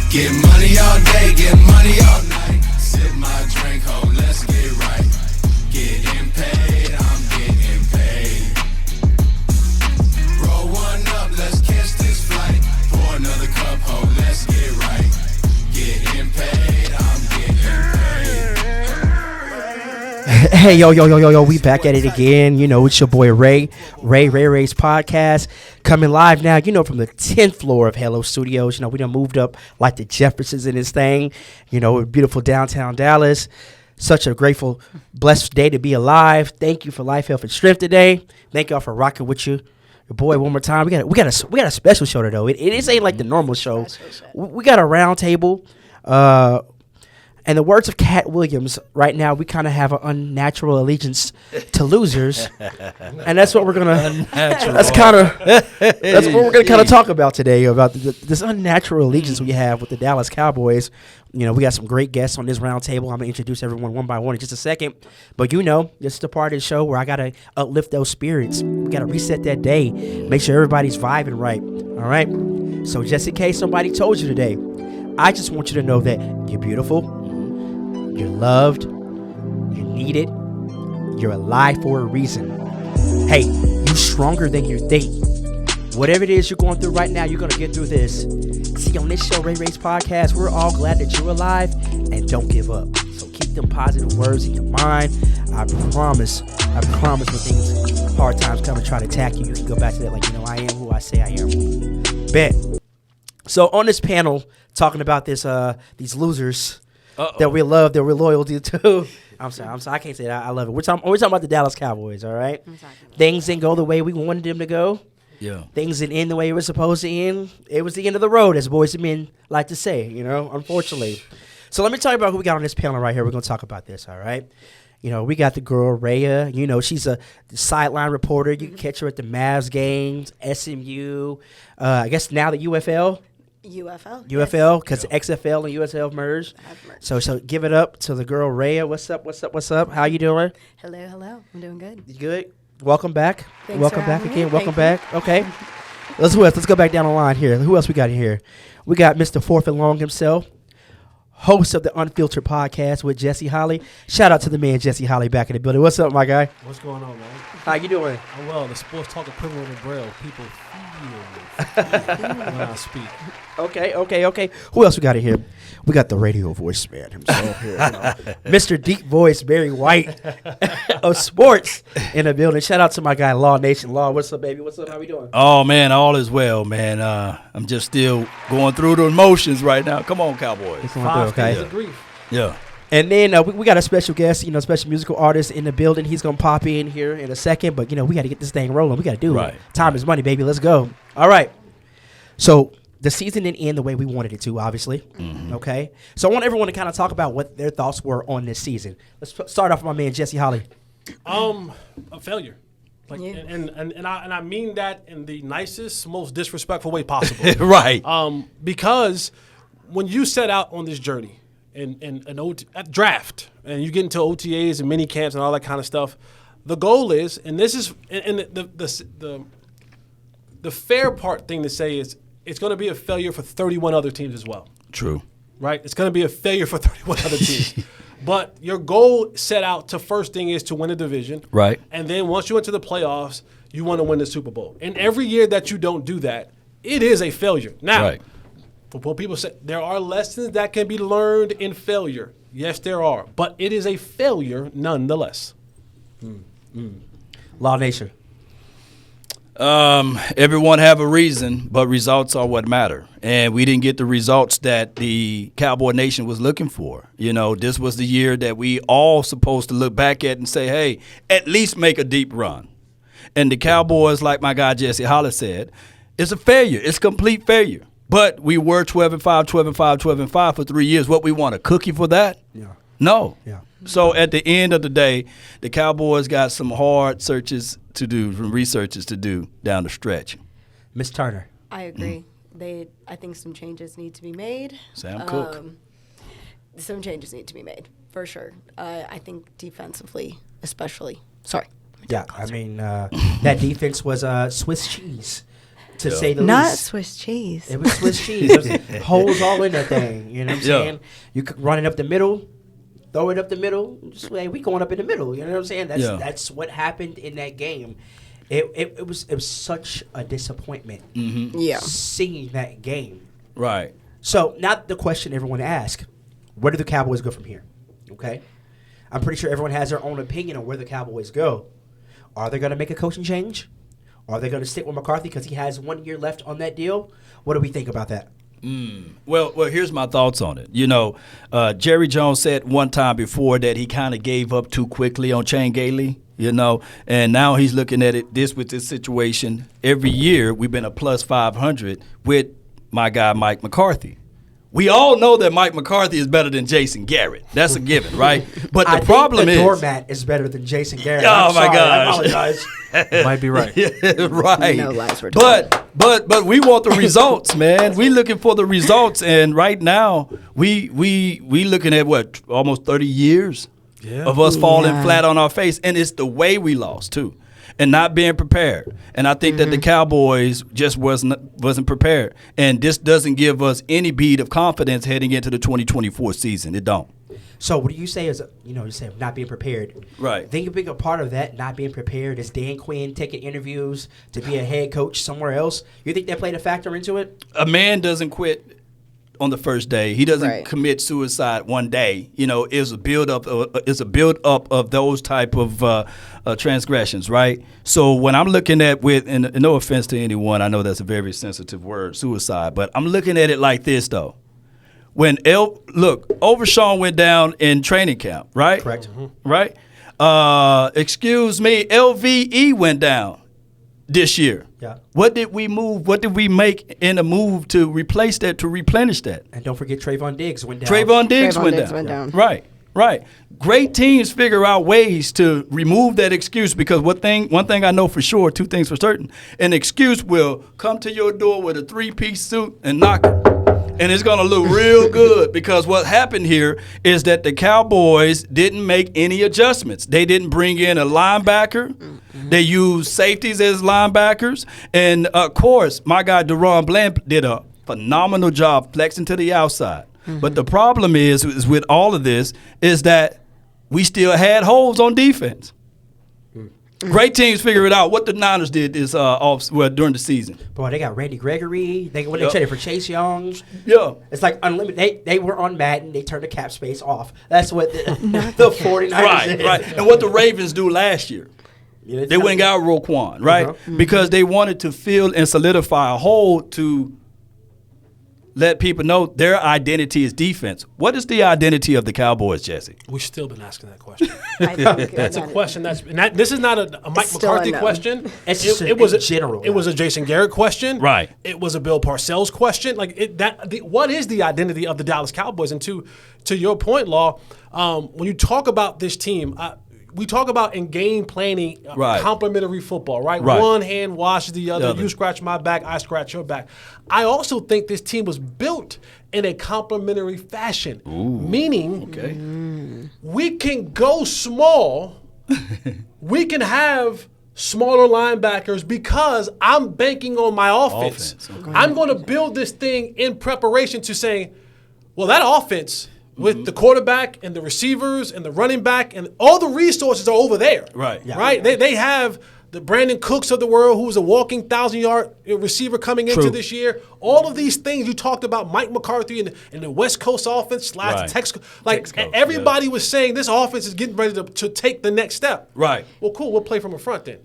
Get money all day, get money all night. Sip my drink, ho, let's get right. Getting paid, I'm getting paid. Roll one up, let's catch this flight. Pour another cup, ho, let's get right. Getting paid, I'm getting paid. Hey, yo, we back at it again. You know, it's your boy Ray's podcast, coming live now, you know, from the 10th floor of Halo Studios. You know, we done moved up like the Jeffersons in this thing, you know, beautiful downtown Dallas. Such a grateful, blessed day to be alive. Thank you for life, health, and strength today. Thank y'all for rocking with your boy one more time. We got a special show today, though. It ain't like the normal show. We got a round table. And the words of Cat Williams, right now, we kind of have an unnatural allegiance to losers, and that's what we're gonna. That's what we're gonna kind of talk about today, about this unnatural allegiance we have with the Dallas Cowboys. You know, we got some great guests on this round table. I'm gonna introduce everyone one by one in just a second, but you know, this is the part of the show where I gotta uplift those spirits. We gotta reset that day, make sure everybody's vibing right. All right. So just in case somebody told you today, I just want you to know that you're beautiful. You're loved, you're needed, you're alive for a reason. Hey, you're stronger than you think. Whatever it is you're going through right now, you're going to get through this. See, on this show, Ray's podcast, we're all glad that you're alive and don't give up. So keep them positive words in your mind. I promise when things, hard times come and try to attack you, you can go back to that like, you know, I am who I say I am. Bet. So on this panel, talking about this, these losers that we love, that we're loyal to. I'm sorry, I can't say that. I love it. We're talking about the Dallas Cowboys, all right? Things didn't go the way we wanted them to go. Yeah. Things didn't end the way it was supposed to end. It was the end of the road, as boys and men like to say, you know, unfortunately. So let me tell you about who we got on this panel right here. We're going to talk about this, all right? You know, we got the girl, Rhea. You know, she's a sideline reporter. You can catch her at the Mavs games, SMU. I guess now the UFL, because XFL and USL merged. So give it up to the girl Rhea. What's up? How you doing? Hello. I'm doing good. You good? Welcome back. Thanks Welcome for back having again. me. Welcome Thank back. Okay. Let's go back down the line here. Who else we got in here? We got Mr. Fourth and Long himself, host of the Unfiltered podcast with Jesse Holly. Shout out to the man Jesse Holly back in the building. What's up, my guy? What's going on, man? How you doing? I'm well. The sports talk equivalent of Braille. People feel when I speak. Okay. Who else we got in here? We got the radio voice man himself here. You know. Mr. Deep Voice, Barry White of sports in the building. Shout out to my guy, Law Nation. Law, what's up, baby? What's up? How we doing? Oh, man, all is well, man. I'm just still going through the emotions right now. Come on, Cowboys. Days of grief. Yeah. And then we got a special guest, you know, special musical artist in the building. He's going to pop in here in a second. But, you know, we got to get this thing rolling. We got to do it. Time is money, baby. Let's go. All right. So the season didn't end the way we wanted it to, obviously. Mm-hmm. Okay. So I want everyone to kind of talk about what their thoughts were on this season. Let's start off with my man, Jesse Holly. A failure. Like, and I mean that in the nicest, most disrespectful way possible. Right. Because when you set out on this journey, at draft, and you get into OTAs and mini camps and all that kind of stuff, the goal is, and this is, and the fair part thing to say is, it's going to be a failure for 31 other teams as well. True. Right? It's going to be a failure for 31 other teams. But your goal set out to first thing is to win a division. Right. And then once you enter the playoffs, you want to win the Super Bowl. And every year that you don't do that, it is a failure. Now, for what people say, there are lessons that can be learned in failure. Yes, there are. But it is a failure nonetheless. Law Nation. Everyone have a reason, but results are what matter. And we didn't get the results that the Cowboy Nation was looking for. You know, this was the year that we all supposed to look back at and say, hey, at least make a deep run. And the Cowboys, like my guy Jesse Hollis said, it's a failure. It's complete failure. But we were 12-5, 12-5, 12-5 for 3 years. What, we want a cookie for that? Yeah. No. Yeah. So at the end of the day, the Cowboys got some hard searches to do, some researches to do down the stretch. Miss Turner. I agree. I think some changes need to be made. Sam Cook. Some changes need to be made, for sure. I think defensively, especially. Sorry. Yeah, I mean, that defense was Swiss cheese. to say the Not least. Swiss cheese. It was Swiss cheese. There's holes all in that thing. You know what I'm saying? You could run it up the middle, throw it up the middle. Just like, we going up in the middle. You know what I'm saying? That's what happened in that game. It was such a disappointment. Yeah. Seeing that game. Right. So now the question everyone asks: where do the Cowboys go from here? Okay, I'm pretty sure everyone has their own opinion on where the Cowboys go. Are they going to make a coaching change? Are they going to stick with McCarthy because he has 1 year left on that deal? What do we think about that? Well, here's my thoughts on it. You know, Jerry Jones said one time before that he kind of gave up too quickly on Chan Gailey, you know, and now he's looking at it with this situation. Every year we've been a plus 500 with my guy Mike McCarthy. We all know that Mike McCarthy is better than Jason Garrett. That's a given, right? But the problem think is the doormat is better than Jason Garrett. Oh, I'm my sorry, I gosh. apologize. Might be right. right. No lies were told. But we want the results, man. We looking for the results, and right now we looking at what, almost 30 years of us falling flat on our face, and it's the way we lost too, and not being prepared. And I think that the Cowboys just wasn't prepared, and this doesn't give us any bead of confidence heading into the 2024 season. It don't. So what do you say is, you say not being prepared. Right. Think a big part of that not being prepared is Dan Quinn taking interviews to be a head coach somewhere else. You think that played a factor into it? A man doesn't quit on the first day. He doesn't Right. commit commit suicide one day. You know, it's a build up. It's a build up of those type of transgressions, right? So when I'm looking at and no offense to anyone, I know that's a very sensitive word, suicide, but I'm looking at it like this though. When Overshawn went down in training camp, right? Correct. Right. Excuse me, LVE went down this year. Yeah. What did we move? What did we make in a move to replace that, to replenish that? And don't forget Trayvon Diggs went down. Trayvon Diggs Trayvon went Diggs down. went down. Right. Great teams figure out ways to remove that excuse, because one thing I know for sure, two things for certain: an excuse will come to your door with a 3-piece suit and knock it. And it's going to look real good, because what happened here is that the Cowboys didn't make any adjustments. They didn't bring in a linebacker. They used safeties as linebackers. And, of course, my guy Deron Bland did a phenomenal job flexing to the outside. But the problem is with all of this is that we still had holes on defense. Great teams figure it out. What the Niners did is during the season. Boy, they got Randy Gregory. They Yep. traded for Chase Young. Yeah. It's like unlimited. They were on Madden. They turned the cap space off. That's what the 49ers did. Right. And what the Ravens do last year. Yeah, They went and got Roquan, right? Because they wanted to fill and solidify a hole to let people know their identity is defense. What is the identity of the Cowboys, Jesse? We've still been asking that question. I think That's a question. This is not a Mike Still McCarthy unknown. question. It's just it was in general, It was a Jason Garrett question. Right. It was a Bill Parcells question. What is the identity of the Dallas Cowboys? And to your point, Law, when you talk about this team, we talk about in game planning, Right. complementary football, right? Right. One hand washes the other. The other. You scratch my back, I scratch your back. I also think this team was built in a complementary fashion, meaning we can go small. We can have smaller linebackers because I'm banking on my offense. Okay. I'm going to build this thing in preparation to saying, well, that offense with the quarterback and the receivers and the running back and all the resources are over there. Right. Yeah. Right? They have the Brandon Cooks of the world, who's a walking 1,000-yard receiver coming into this year. All of these things you talked about, Mike McCarthy and the West Coast offense / Right. Texas. Tex Coast, Everybody was saying this offense is getting ready to take the next step. Right. Well, cool. We'll play from the front then.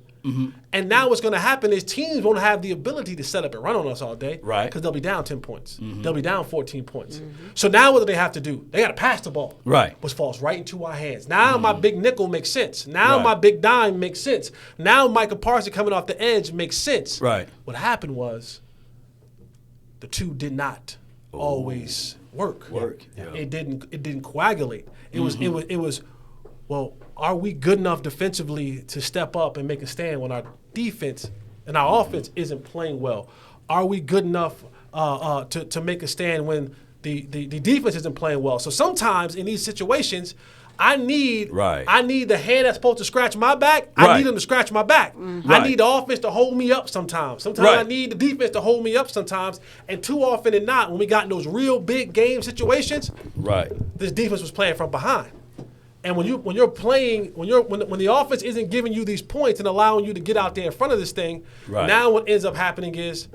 And now what's going to happen is teams won't have the ability to set up and run on us all day. Right. Because they'll be down 10 points. They'll be down 14 points. So now what do they have to do? They got to pass the ball. Right. Which falls right into our hands. Now my big nickel makes sense. Now Right. my big dime makes sense. Now Micah Parsons coming off the edge makes sense. Right. What happened was the two did not always work. Yeah. It didn't coagulate. It was well, are we good enough defensively to step up and make a stand when our defense and our offense isn't playing well? Are we good enough to make a stand when the defense isn't playing well? So sometimes in these situations, I need Right. I need the hand that's supposed to scratch my back. Right. I need them to scratch my back. Mm-hmm. I Right. need the offense to hold me up sometimes. Sometimes Right. I need the defense to hold me up sometimes. And too often than not, when we got in those real big game situations, Right. this defense was playing from behind. And when you're playing, when the offense isn't giving you these points and allowing you to get out there in front of this thing, Right. now what ends up happening is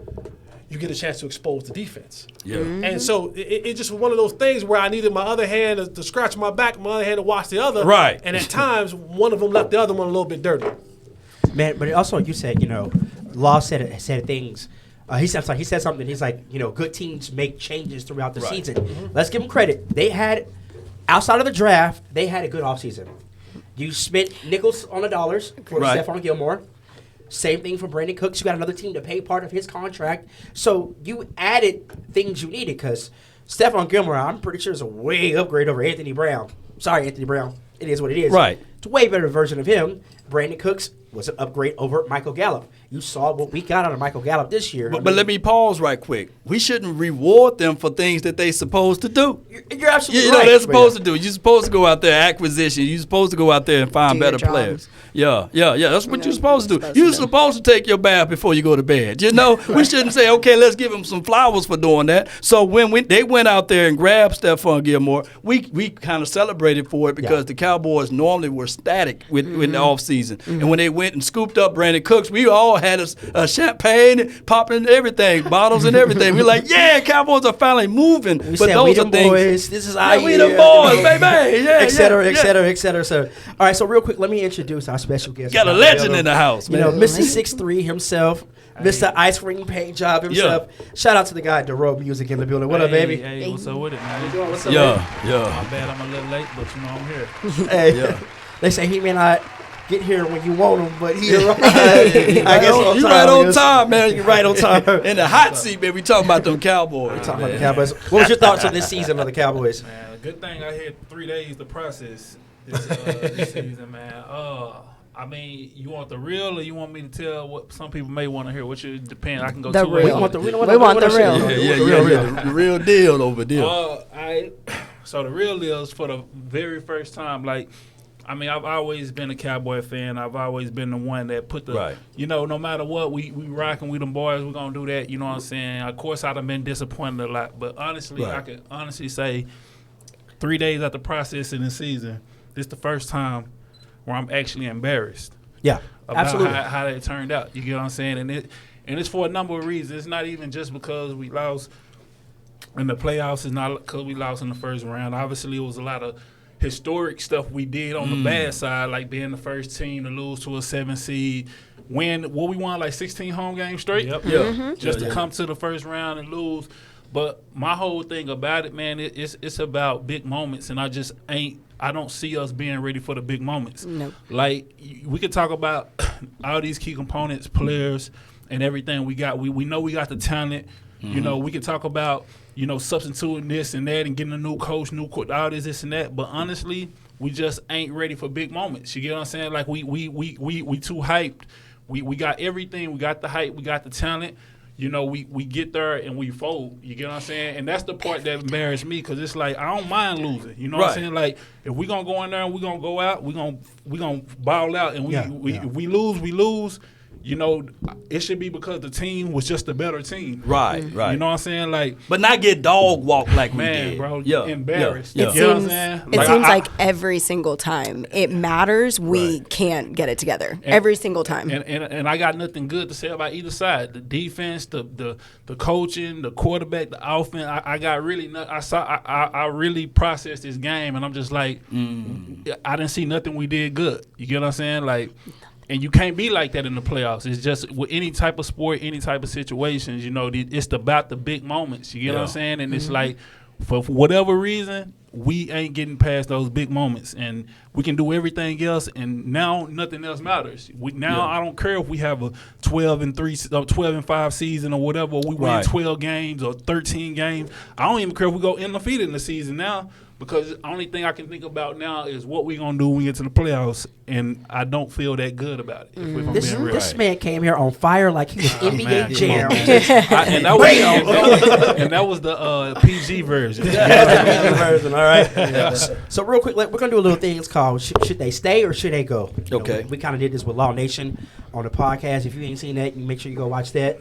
you get a chance to expose the defense. Yeah. And so it just was one of those things where I needed my other hand to scratch my back, my other hand to watch the other. Right. And at times, one of them left the other one a little bit dirty. Man, but also you said, Law said things. He said something. He's like, good teams make changes throughout the Right. season. Let's give them credit. They had, outside of the draft, they had a good offseason. You spent nickels on the dollars for Right. Stephon Gilmore. Same thing for Brandon Cooks. You got another team to pay part of his contract. So you added things you needed because Stephon Gilmore, I'm pretty sure, is a way upgrade over Anthony Brown. Sorry, Anthony Brown. It is what it is. Right. It's a way better version of him. Brandon Cooks was an upgrade over Michael Gallup. You saw what we got out of Michael Gallup this year. But let me pause right quick. We shouldn't reward them for things that they supposed to do. You're absolutely You know right. they're supposed to do. You're supposed to go out there acquisition. You're supposed to go out there and find Do your better job. players. Yeah. That's what you're supposed to do. supposed to You're do. supposed to take your bath before you go to bed. We shouldn't say, okay, let's give them some flowers for doing that. So when they went out there and grabbed Stephon Gilmore, we kind of celebrated for it because the Cowboys normally were static with the offseason. And when they went and scooped up Brandon Cooks, we all had a champagne popping and everything, bottles and everything. We're like, yeah, Cowboys are finally moving. We said, we them boys. This is our we year. the boys, baby. Yeah, et cetera, yeah, et cetera, et cetera. So, all right, so real quick, let me introduce our special guest. Got a legend in the house, man. Mr. 6'3" himself, Mr. Ice Ring Paint Job himself. Shout out to the guy at the Road Music in the building. What up, baby? Hey, what's up with it, man? What's up, Yeah. My bad, I'm a little late, but I'm here. Hey, they say he may not get here when you want him, but he arrived. I guess You right on time, man. You right on time. In the hot seat, man. We talking about them Cowboys. Talking about the Cowboys. What was your thoughts on this season of the Cowboys? Man, good thing I had 3 days to process this season, man. I mean, you want the real, or you want me to tell what some people may want to hear? Which it depends. I can go The two real. ways. We want the real. Yeah. The real deal over there. So the real is for the very first time, I've always been a Cowboy fan. I've always been the one that put the, Right. no matter what, we rocking with them boys. We're going to do that. You know what I'm saying? Of course, I'd have been disappointed a lot. But honestly, Right. I could honestly say 3 days after processing the season, this is the first time where I'm actually embarrassed Yeah, about absolutely. how it turned out. You get what I'm saying? And it's for a number of reasons. It's not even just because we lost in the playoffs. It's not because we lost in the first round. Obviously, it was a lot of historic stuff we did on the bad side, like being the first team to lose to a 7 seed, we won like 16 home games straight. Yep. Yeah. Just to come to the first round and lose. But my whole thing about it, man, it's about big moments, and I don't see us being ready for the big moments. Nope. Like, we could talk about all these key components, players, and everything we got. We know we got the talent. We could talk about, substituting this and that and getting a new coach, all this and that. But honestly, we just ain't ready for big moments. You get what I'm saying? Like, we too hyped. We got everything. We got the hype. We got the talent. We get there and we fold. You get what I'm saying? And that's the part that embarrassed me, because it's like, I don't mind losing. You know what I'm saying? Like, if we going to go in there and we going to go out, we gonna ball out. And if we lose, we lose. It should be because the team was just a better team. Right. You know what I'm saying? Like, But not get dog walked like we man, did. bro, Yeah. embarrassed. Yeah. You know what I'm saying? It seems like every single time it matters, we Right. can't get it together. Every single time. And I got nothing good to say about either side. The defense, the coaching, the quarterback, the offense. I got really I really processed this game, and I'm just like, I didn't see nothing we did good. You get what I'm saying? Like, and you can't be like that in the playoffs. It's just with any type of sport, any type of situations, it's about the big moments. You get what I'm saying? And it's like, for whatever reason, we ain't getting past those big moments, and we can do everything else, and now nothing else matters. I don't care if we have a 12-3, 12-5 season or whatever. Or we win 12 games or 13 games. I don't even care if we go undefeated in the season now. because the only thing I can think about now is what we gonna do when we get to the playoffs, and I don't feel that good about it. If I'm This, being real. this man came here on fire like he was NBA man, Jam. And that was the PG version. Version, all right. So real quick, we're gonna do a little thing. It's called "Should They Stay or Should They Go?" You know, Okay. we kind of did this with Law Nation on the podcast. If you ain't seen that, you make sure you go watch that.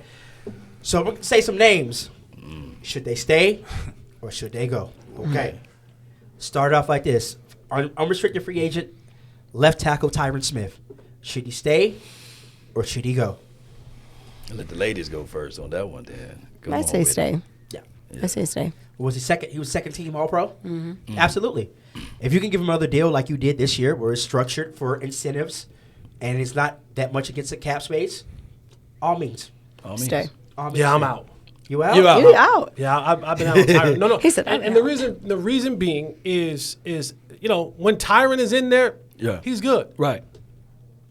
So we're gonna say some names. Should they stay or should they go? Okay. Start off like this: unrestricted free agent, left tackle Tyron Smith. Should he stay or should he go? Let the ladies go first on that one, then. Come I on say with it. stay. Yeah. I say stay. Was he second? He was second team All Pro. Absolutely. If you can give him another deal like you did this year, where it's structured for incentives, and it's not that much against the cap space, all means. All means. Stay. All means Yeah, I'm stay. out. You out? You out. You out. Yeah, I've been out with Tyron. No. He said, and, I'm and out. the reason being is when Tyron is in there, Yeah. he's good. Right.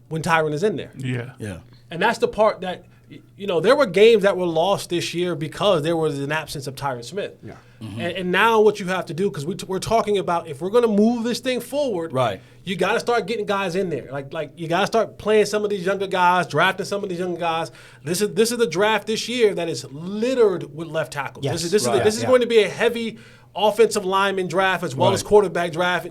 When Tyron is in there, Yeah. Yeah. and that's the part that there were games that were lost this year because there was an absence of Tyron Smith. Yeah. And now what you have to do, because we're talking about if we're going to move this thing forward, Right. you got to start getting guys in there. Like you got to start playing some of these younger guys, drafting some of these younger guys. This is the draft this year that is littered with left tackles. Yes. This is Right. this is Yeah. going to be a heavy offensive lineman draft as well as Right. quarterback draft.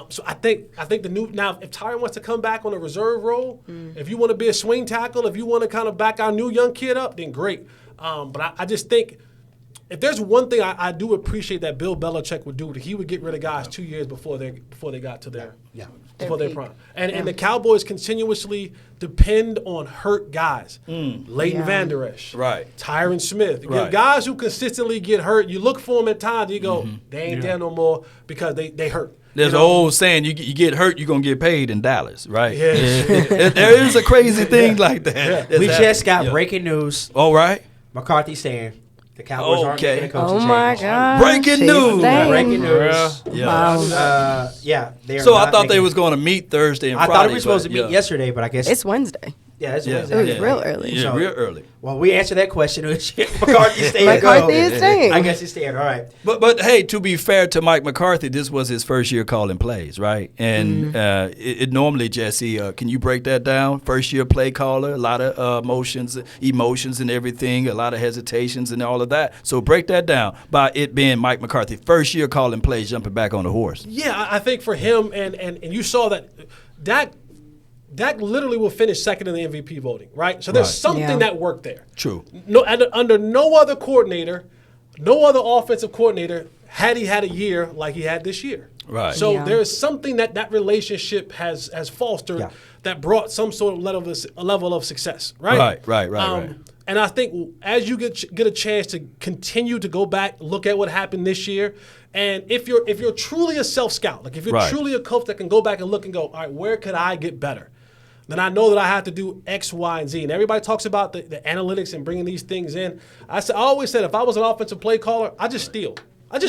So I think the new now if Tyron wants to come back on a reserve role, if you want to be a swing tackle, if you want to kind of back our new young kid up, then great. But I just think if there's one thing I do appreciate that Bill Belichick would do, he would get rid of guys 2 years before they got to their before their peak. prime. And the Cowboys continuously depend on hurt guys. Leighton Yeah. Vander Esch, Right. Tyron Smith, Right. guys who consistently get hurt. You look for them at times, you go, they ain't there no more because they hurt. There's You an know? old saying: you get hurt, you're gonna get paid in Dallas, right? Yeah. There is a crazy thing like that. that's We happening. just got Yeah. breaking news. All right. McCarthy saying the Cowboys aren't Okay. making a coaching Oh my change. God. Breaking news. Breaking news. Yeah. Wow. Yeah. They are So I not thought they making- was going to meet Thursday and I Friday. thought we were supposed to but, meet yeah. yesterday, but I guess It's Wednesday. yeah, it's Yeah. Wednesday. It was real early. Yeah, So- real early. Well, we answered that question. McCarthy staying. McCarthy is staying. I guess he's staying. All right. But hey, to be fair to Mike McCarthy, this was his first year calling plays, right? And it normally, Jesse, can you break that down? First year play caller, a lot of emotions and everything, a lot of hesitations and all of that. So break that down by it being Mike McCarthy, first year calling plays, jumping back on the horse. Yeah, I think for him, and you saw that Dak literally will finish second in the MVP voting, right? So there's Right. something Yeah. that worked there. True. No, under no other coordinator, no other offensive coordinator had he had a year like he had this year. Right. So Yeah. there is something that relationship has fostered Yeah. that brought some sort of level of success, right? Right. And I think as you get a chance to continue to go back, look at what happened this year, and if you're truly a self scout, like if you're Right. truly a coach that can go back and look and go, all right, where could I get better? Then I know that I have to do X, Y, and Z. And everybody talks about the analytics and bringing these things in. I always said if I was an offensive play caller, I just steal. I would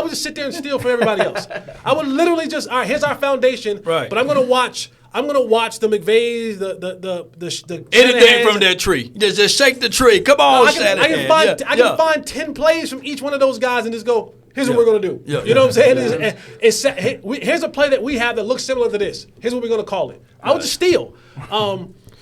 just sit there and steal from everybody else. I would literally just, all right, here's our foundation, Right. but I'm gonna watch the McVays, the Anything Shanahans. from that tree. Just shake the tree. Come on, I can Shanahan. find 10 plays from each one of those guys and just go, here's what Yeah. we're going to do. Yeah. You know what I'm saying? Here's a play that we have that looks similar to this. Here's what we're going to call it. I would just steal.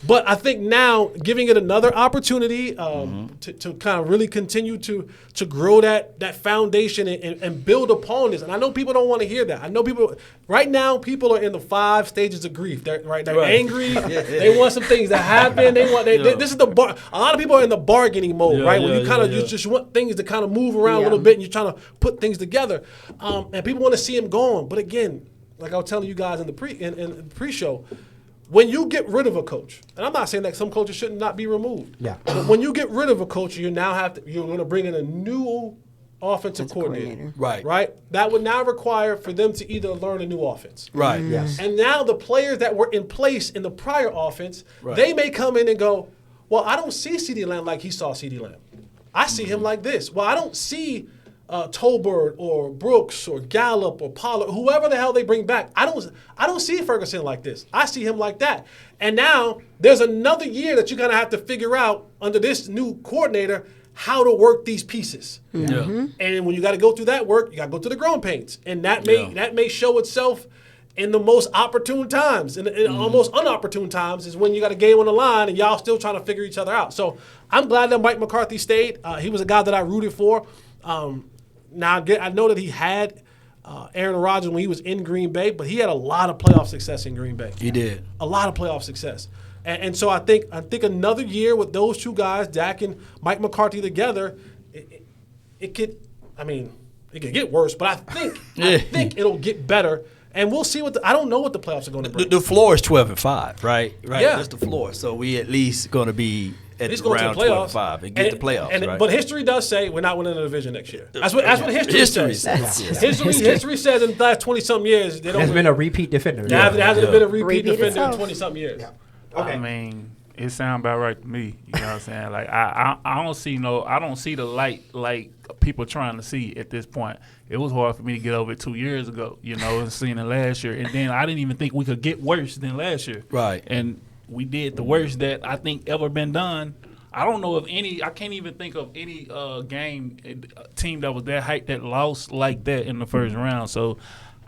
But I think now giving it another opportunity to kind of really continue to grow that foundation and build upon this. And I know people don't want to hear that. I know people right now. People are in the 5 stages of grief. They're angry. They want some things to happen. This is the bar. A lot of people are in the bargaining mode, right? When you kind of you just want things to kind of move around a little bit, and you're trying to put things together. And people want to see him gone. But again, like I was telling you guys in the pre-show. When you get rid of a coach, and I'm not saying that some coaches should not be removed. Yeah. But when you get rid of a coach, you're going to bring in a new offensive coordinator. Right. Right? That would now require for them to either learn a new offense. Right. Yes. And now the players that were in place in the prior offense, Right. they may come in and go, well, I don't see CeeDee Lamb like he saw CeeDee Lamb. I see him like this. Well, I don't see Tolbert or Brooks or Gallup or Pollard, whoever the hell they bring back. I don't see Ferguson like this. I see him like that. And now there's another year that you're going to have to figure out under this new coordinator, how to work these pieces. Yeah. And when you got to go through that work, you got to go through the growing pains, and that may show itself in the most opportune times, and almost unopportune times is when you got a game on the line and y'all still trying to figure each other out. So I'm glad that Mike McCarthy stayed. He was a guy that I rooted for. Now I know that he had Aaron Rodgers when he was in Green Bay, but he had a lot of playoff success in Green Bay. He did. A lot of playoff success. And so I think another year with those two guys, Dak and Mike McCarthy together, it could get worse, but I think it'll get better. And we'll see I don't know what the playoffs are going to bring. The floor is 12-5, right? Right. Yeah. That's the floor. So we at least going to be at He's going around to the playoffs 12-5 and get the playoffs, right? But history does say we're not winning the division next year. That's what history says. says. History says in the last 20-something years, There's been a repeat defender. there hasn't been a repeat Repeat defender itself. in 20-something years. Okay. I mean, it sounds about right to me. You know what I'm saying? Like I don't see the light like people trying to see at this point. It was hard for me to get over it 2 years ago, and seeing it last year. And then I didn't even think we could get worse than last year. Right. And we did the worst that I think ever been done. I don't know of any. I can't even think of any team that was that hyped that lost like that in the first round. So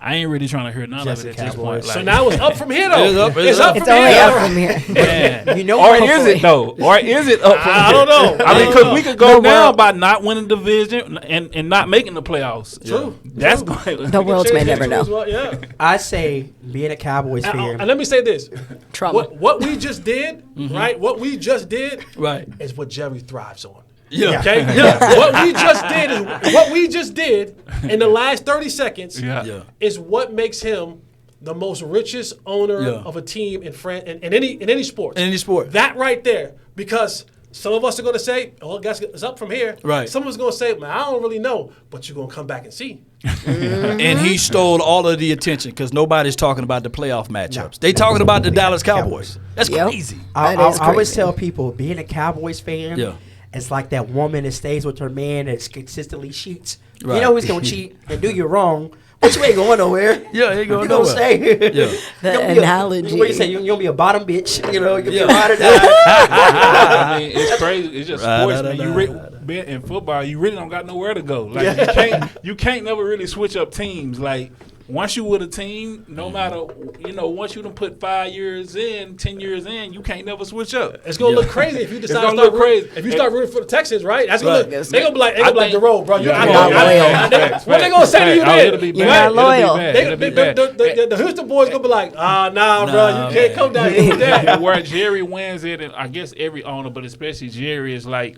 I ain't really trying to hear none Just of it the at this point. Cowboys. Like, So now it's up from here, though. It's up It's from only here. up from here. man. You know, Or hopefully- is it though? Or is it up from I here? don't know. I mean, because we could go The down world- by not winning the division and not making the playoffs. True. That's going. The world may never know. Well, yeah. I say being a Cowboys And fan. let me say this: Trauma. what we just did, right? What we just did, Right. is what Jerry thrives on. Yeah. Okay, what we just did in the last 30 seconds Yeah. Yeah. is what makes him the most richest owner Yeah. of a team in any sport. In any sport. That right there, because some of us are going to say, "Oh, I guess it's up from here." Right. Some of us are going to say, "Man, I don't really know," but you're going to come back and see. And he stole all of the attention because nobody's talking about the playoff matchups. They talking about the Dallas Cowboys. That's Yep. crazy. I That is always crazy. tell people being a Cowboys fan, Yeah. it's like that woman that stays with her man that consistently cheats. Right. You know he's gonna cheat and do you wrong, but you ain't going nowhere. Yeah, he going You gonna nowhere. stay. Yeah. The analogy. What you say? You're gonna be a bottom bitch. You're gonna be Yeah. a ride or die. I mean, it's crazy. It's just Right, sports, right, man. right, Being in football, you really don't got nowhere to go. Like you can't never really switch up teams. Like once you with a team, no matter once you done put 5 years in, 10 years in, you can't never switch up. It's gonna look crazy if you decide to gonna start look rooting. crazy. If you start rooting for the Texans, right? That's Right. gonna they gonna be like Jerome, bro. Yeah, I yeah, know. yeah. What they gonna say to you Oh, then? it'll be You're bad. not loyal. It'll be bad. The Houston boys gonna be like, nah, bro, Nah, you can't come down here with that. And where Jerry wins it, and I guess every owner, but especially Jerry, is like,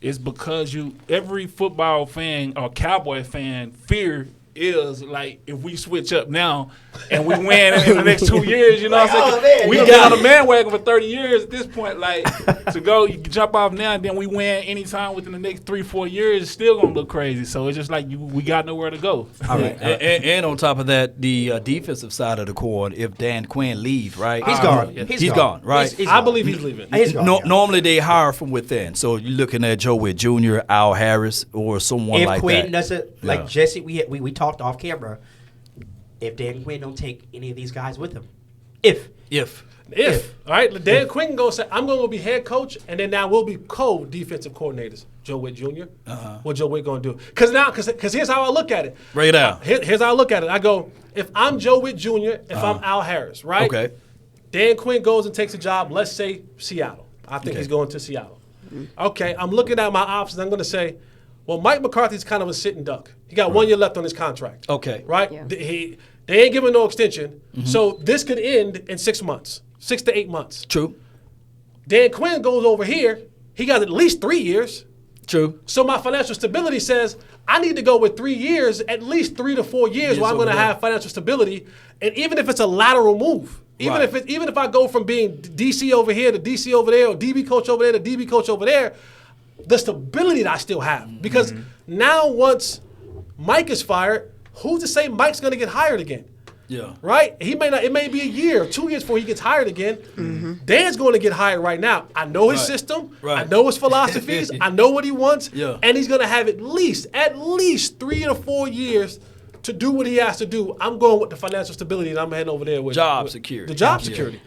it's because every football fan or Cowboy fan fear is like if we switch up now and we win in the next 2 years, you know what I'm saying? oh, man, We yeah. got on the bandwagon for 30 years at this point. Like to go, you can jump off now and then we win anytime within the next 3-4 years, it's still gonna look crazy. So it's just like we got nowhere to go. All right. And on top of that, the defensive side of the coin, if Dan Quinn leaves, right? He's gone. yeah. He's gone, right? He's I gone. believe he's leaving. He's gone. Normally they hire from within. So you're looking at Joe Witt Jr., Al Harris, or someone If like Quinn that. doesn't, like Yeah. Jesse, we talked off camera. If Dan Quinn don't take any of these guys with him, if If All right, Dan Quinn can go say, I'm going to be head coach, and then now we'll be co-defensive coordinators. Joe Witt Jr. What Joe Witt going to do? Because here's how I look at it. Break it down. Here's how I look at it. I go, if I'm Joe Witt Jr., if I'm Al Harris, right? Okay. Dan Quinn goes and takes a job, let's say Seattle. I think he's going to Seattle. Okay, I'm looking at my options. I'm going to say, well, Mike McCarthy's kind of a sitting duck. He got 1 year left on his contract. Okay. Right? Yeah. They ain't giving no extension. So this could end in 6 months, 6 to 8 months. True. Dan Quinn goes over here. He got at least 3 years. True. So my financial stability says I need to go with 3 years, at least 3 to 4 years, where I'm over going to there. have financial stability. And even if it's a lateral move, even Right. if I go from being DC over here to DC over there, or DB coach over there to DB coach over there, the stability that I still have. Because now once Mike is fired, who's to say Mike's going to get hired again? Yeah. Right? He may not. It may be a year, 2 years before he gets hired again. Dan's going to get hired right now. I know his Right. system. Right. I know his philosophies. I know what he wants. Yeah. And he's going to have at least 3 to 4 years to do what he has to do, I'm going with the financial stability, and I'm heading over there with Job with security. The job Yeah. security.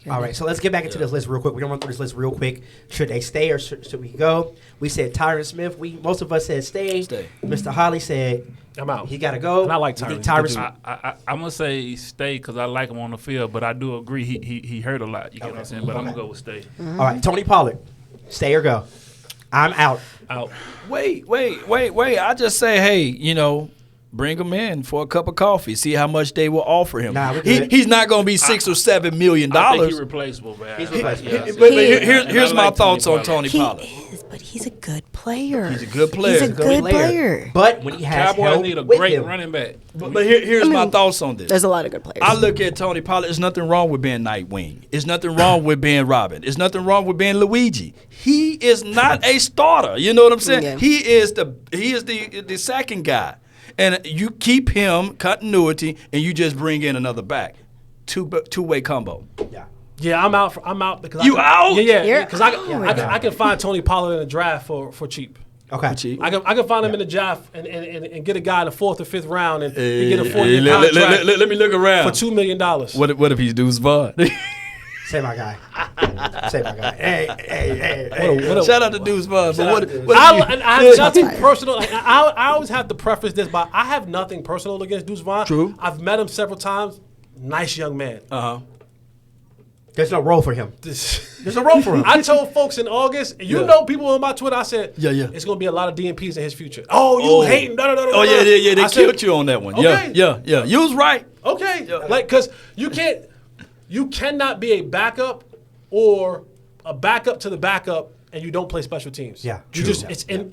All right, so let's get back into this list real quick. We're gonna run through this list real quick. Should they stay or should we go? We said Tyron Smith. Most of us said stay. Stay. Mr. Holly said I'm out. he got to go. And I like You think Tyron. Tyron He's a Smith. good I'm gonna say stay because I like him on the field, but I do agree he hurt a lot. You get what I'm saying? But I'm gonna go with stay. All right, Tony Pollard, stay or go. I'm out. Out. Wait. I just say, hey, bring him in for a cup of coffee. See how much they will offer him. Nah, we're good. He's not going to be $6 or $7 million. I think he's replaceable, man. He's replaceable. Yeah, But He is. here's And I my like thoughts Tony on Tony He Pollard. is, but he's a good player. He's a good player. He's a good player. But when he has Cowboys help need a with great him, running back. But here's my thoughts on this. There's a lot of good players. I look at Tony Pollard. There's nothing wrong with being Nightwing. There's nothing wrong with being Robin. There's nothing wrong with being Luigi. He is not a starter. You know what I'm saying? Yeah. He is the second guy, and you keep him continuity, and you just bring in another back, two-way combo. yeah. Yeah, I'm out. I'm out because You out? Yeah, You're because out. I can find Tony Pollard in a draft for cheap. Okay. Cheap. I can find him in the draft and get a guy in the 4th or 5th round and get a 4-year contract let me look around. for $2 million. What if he's Deuce Vaughn? Say my guy. Say my guy. Hey. Shout out to Deuce Vaughn. But what if I have nothing personal. Like, I always have to preface this by I have nothing personal against Deuce Vaughn. True. I've met him several times. Nice young man. There's no role for him. This- There's no role for him. I told folks in August, and you know people on my Twitter, I said, Yeah. it's going to be a lot of DMPs in his future. Oh, you hating. Oh, yeah. They I killed said, you on that one. Okay. Yeah. You was right. Okay. Like, because you cannot be a backup or a backup to the backup and you don't play special teams. Yeah, You true. just, it's impossible.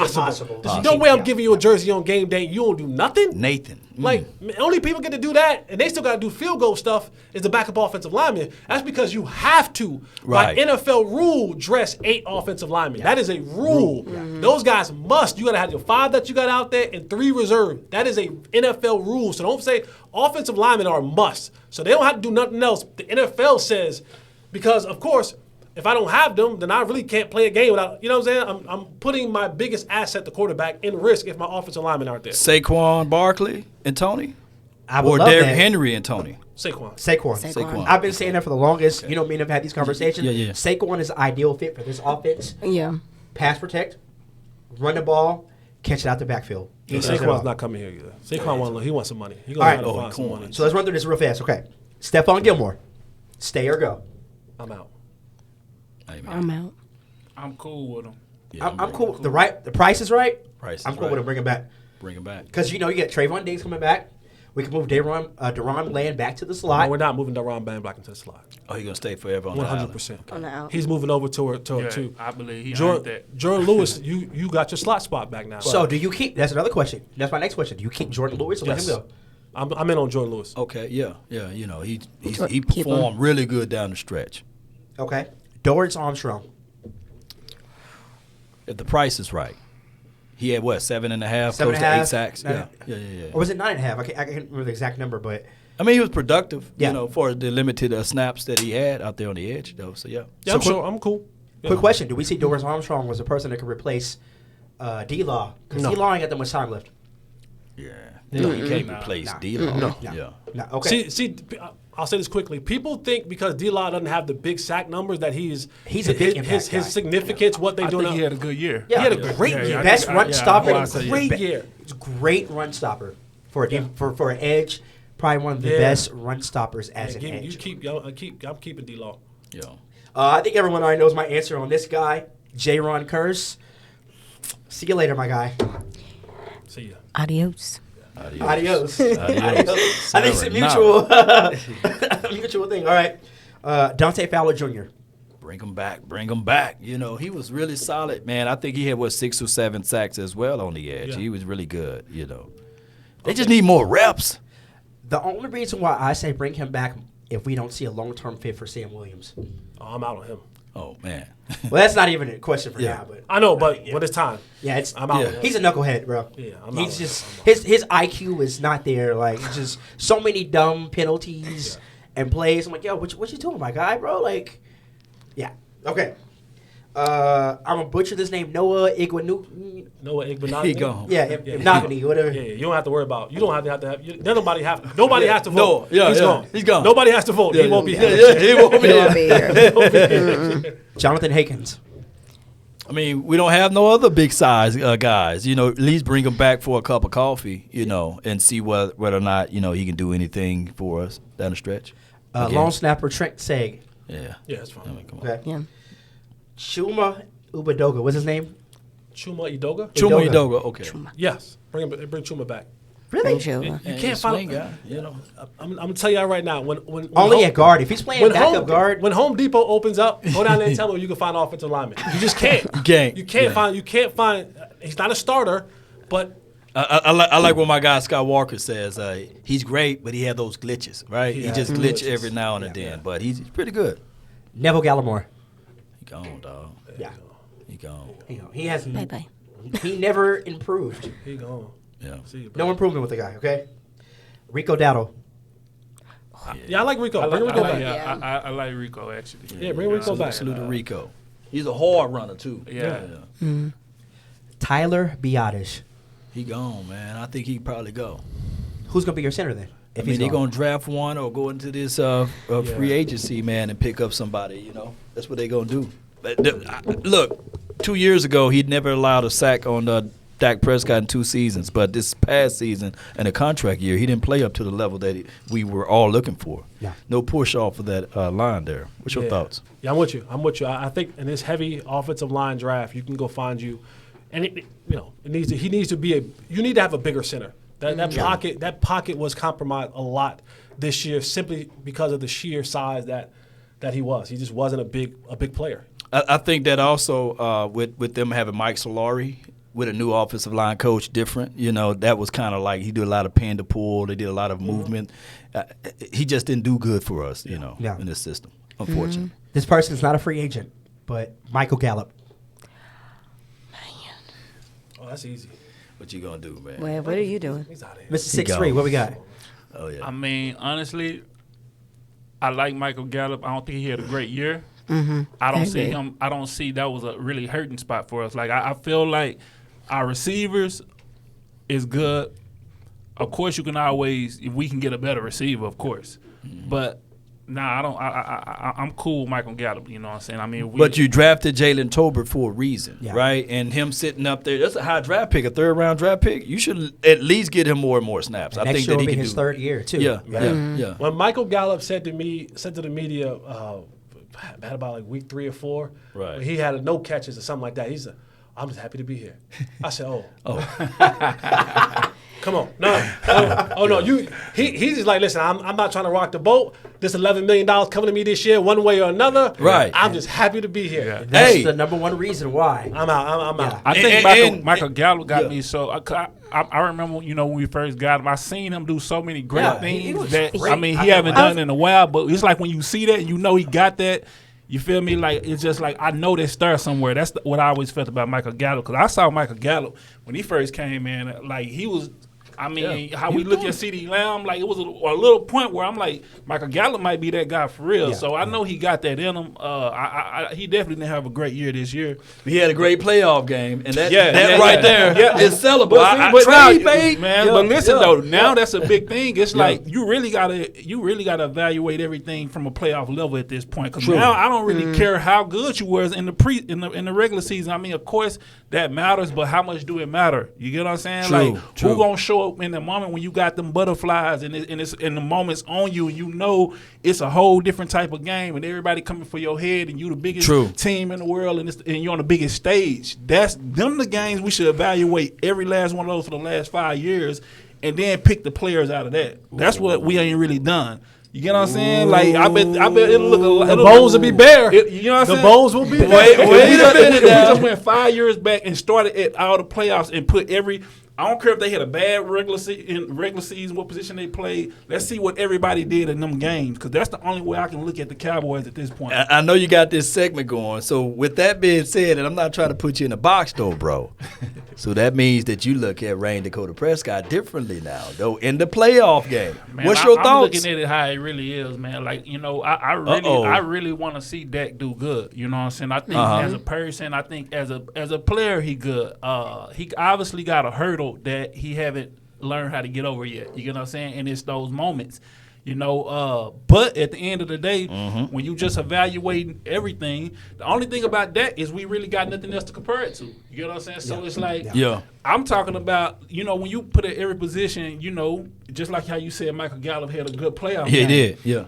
It's impossible. There's no way I'm giving you a jersey on game day. You don't do nothing. Nathan. Like, only people get to do that, and they still got to do field goal stuff, is the backup offensive lineman. That's because you have to, Right. by NFL rule, dress 8 offensive linemen. That is a rule. Those guys must. You got to have your 5 that you got out there and 3 reserve. That is a NFL rule. So don't say offensive linemen are a must. So they don't have to do nothing else. The NFL says, because, of course, if I don't have them, then I really can't play a game without, you know what I'm saying? I'm putting my biggest asset, the quarterback, in risk if my offensive linemen aren't there. Saquon Barkley and Tony? I would Or love Derrick that. Henry and Tony? Saquon. Saquon. I've been saying that for the longest. You know, me and him had these conversations. Yeah. Saquon is the ideal fit for this offense. Yeah. Pass protect, run the ball, catch it out the backfield. He does it all. Saquon's not coming here either. Saquon he wants some money. He All gonna right. try to find some money. So let's run through this real fast. Okay. Stephon Gilmore, stay or go. I'm out. Hey, man. I'm out. I'm cool with him. Yeah, I'm cool. The price is right. Price is I'm cool right. with him. Bring him back. Bring him back. Because, you get Trayvon Diggs coming back. We can move Deron Land back to the slot. No, we're not moving Deron Band back into the slot. Oh, he's going to stay forever on the island. 100%. I'm out. He's moving over to Yeah, I believe he earned that. Jordan Lewis, you got your slot spot back now. So do you keep? That's another question. That's my next question. Do you keep Jordan Lewis or yes. let him go? I'm in on Jordan Lewis. Okay, yeah. He Keep him. performed really good down the stretch. Okay. Dorrance Armstrong. If the price is right. He had what, 7.5, Seven close and a to 8 half? sacks? No. Yeah. Or was it 9.5? I can't remember the exact number, but I mean, he was productive, Yeah. for the limited snaps that he had out there on the edge, though. So, yeah. Yeah, I'm sure. I'm cool. Yeah. quick question. Do we see Dorrance Armstrong was a person that could replace D-Law? Because No. D-Law ain't got that much time left. Yeah. No, he can't replace D-Law. No. Yeah. No. Okay. See, I'll say this quickly. People think because D-Law doesn't have the big sack numbers that he's a big impact his guy. significance, what they I doing. think he had a good year. Yeah. He had a great year. Best run stopper. I say, Great yeah. year. It's a great run stopper for an edge. Probably one of the Yeah. best run stoppers as an You edge. I'm keeping D-Law. Yeah. I think everyone already knows my answer on this guy, J-Ron Curse. See you later, my guy. See ya. Adios. Adios. Adios. I think it's a mutual, mutual thing. All right. Dante Fowler Jr. Bring him back. He was really solid, man. I think he had 6 or 7 sacks as well on the edge. Yeah. He was really good. They just need more reps. The only reason why I say bring him back if we don't see a long-term fit for Sam Williams. Oh, I'm out on him. Oh man. Well, that's not even a question for Yeah. now, but I know, but it's time. yeah, I'm out. Yeah. on him. he's a knucklehead, bro. Yeah, I'm he's out. just his IQ is not there. Like it's just so many dumb penalties and plays. I'm like, yo, what you doing, my guy, bro? Like, yeah, okay. I'm gonna butcher this name. Noah Iguanu. Noah Igbenogany. He gone. Yeah, Ibnogany, whatever. Yeah, you don't have to worry about. You don't have to have. Nobody has to vote. No, yeah, he's yeah. gone. He's gone. Nobody has to vote. He won't be here. He won't be He here. won't be here. Jonathan Hankins. I mean, we don't have no other big size guys. You know, at least bring him back for a cup of coffee, you know, and see whether or not, you know, he can do anything for us down the stretch. Long snapper Trent Seg. Yeah. Yeah, that's fine. I mean, come on. Okay. Yeah. Chuma Ubadoga. What's his name? Chuma Idoga. Chuma Udoga. Udoga, okay. Yes, bring Chuma back. Really? Chuma. You can't find. guy, you know. I'm gonna tell you right now. When Only at guard. If he's playing backup guard. when Home Depot opens up, go down there and tell them you can find offensive linemen. You just can't. You can't. You can't find. He's not a starter, but I like what my guy Scott Walker says. He's great, but he had those glitches, right? He just glitch every now and then, but he's pretty good. Neville Gallimore. He gone, dog. Yeah. He gone. He has. Bye-bye. He never improved. he gone. Yeah. See you, bro. No improvement with the guy. Okay. Rico Dowdle. Yeah, I like Rico. I Bring like, Rico I, back. like, Yeah. I like Rico actually. Yeah, bring Rico back. Salute to Rico. He's a hard runner too. Yeah. Tyler Biadasz. He gone, man. I think he probably go. Who's gonna be your center then? I mean, they're going to draft one or go into this free Yeah. agency, man, and pick up somebody, you know. That's what they're going to do. But look, 2 years ago, he'd never allowed a sack on Dak Prescott in 2 seasons. But this past season and a contract year, he didn't play up to the level that we were all looking for. Yeah. No push off of that line there. What's your thoughts? Yeah, I'm with you. I think in this heavy offensive line draft, you can go find you, and he needs to be you need to have a bigger center. That pocket was compromised a lot this year simply because of the sheer size that he was. He just wasn't a big player. I think that also with them having Mike Solari with a new offensive line coach, different. You know, that was kind of like he did a lot of pin to pull. They did a lot of movement. He just didn't do good for us, you know, in this system, unfortunately. This person's not a free agent, but Michael Gallup. Oh, that's easy. What you going to do, man? Well, what are you doing? He's out of here. Mr. 6'3", what we got? Oh, yeah. I mean, honestly, I like Michael Gallup. I don't think he had a great year. I don't see him. I don't see that was a really hurting spot for us. Like I feel like our receivers is good. Of course, you can always if we can get a better receiver, of course. But nah, I don't. I'm cool with Michael Gallup. You know what I'm saying? I mean, But you drafted Jalen Tolbert for a reason, Yeah. right? And him sitting up there, that's a high draft pick, a third-round draft pick. You should at least get him more and more snaps. I Next think year that will he be can his do. third year, too. Yeah. When Michael Gallup said to the media, had about like week 3 or 4, Right. when he had no catches or something like that. He said, "I'm just happy to be here." I said, Come on, no. He's just like, listen, I'm not trying to rock the boat. This $11 million coming to me this year, one way or another. Right. I'm just happy to be here. Yeah. That's Hey. the number one reason why. I'm out. I'm out. I think And- Michael Gallup got yeah. me so. I remember, you know, when we first got him, I seen him do so many great Yeah, he things was that great. I mean, I he haven't know. done in a while. But it's like when you see that, and you know he got that. You feel me? Like it's just like I know that star somewhere. That's what I always felt about Michael Gallup because I saw Michael Gallup when he first came in. Like he was. I mean, how we look at CeeDee Lamb, like it was a little point where I'm like, Michael Gallup might be that guy for real. Yeah. So I know he got that in him. He definitely didn't have a great year this year. He had a great playoff game, and that Yeah, right yeah. there is Yeah. sellable. But Trade, now, babe. man. Yeah, But listen yeah. though, now that's a big thing. It's like you really gotta evaluate everything from a playoff level at this point. Because now I don't really care how good you was in the regular season. I mean, of course that matters, but how much do it matter? You get what I'm saying? True, Like true. who gonna show up in the moment when you got them butterflies and the moments on you, and you know it's a whole different type of game, and everybody coming for your head, and you the biggest True. team in the world, and you're on the biggest stage. That's them the games we should evaluate every last one of those for the last 5 years, and then pick the players out of that. That's what we ain't really done. You get what I'm saying? Like I bet it'll look a lot. The bones will be bare. You know what I'm The saying? bones will be bare. Wait a minute We now. just went 5 years back and started at all the playoffs and put I don't care if they had a bad regular season, what position they played. Let's see what everybody did in them games, because that's the only way I can look at the Cowboys at this point. I know you got this segment going. So with that being said, and I'm not trying to put you in a box though, bro. So that means that you look at Rain Dakota Prescott differently now, though, in the playoff game. Man, What's your I'm thoughts? looking at it how it really is, man. Like, I really want to see Dak do good. You know what I'm saying? I think as a person, I think as a player, he good. He obviously got a hurdle that he haven't learned how to get over yet. You know what I'm saying? And it's those moments. But at the end of the day, when you just evaluating everything, the only thing about that is we really got nothing else to compare it to. You know what I'm saying? So it's like, I'm talking about, when you put at every position, just like how you said Michael Gallup had a good playoff game. He did, yeah.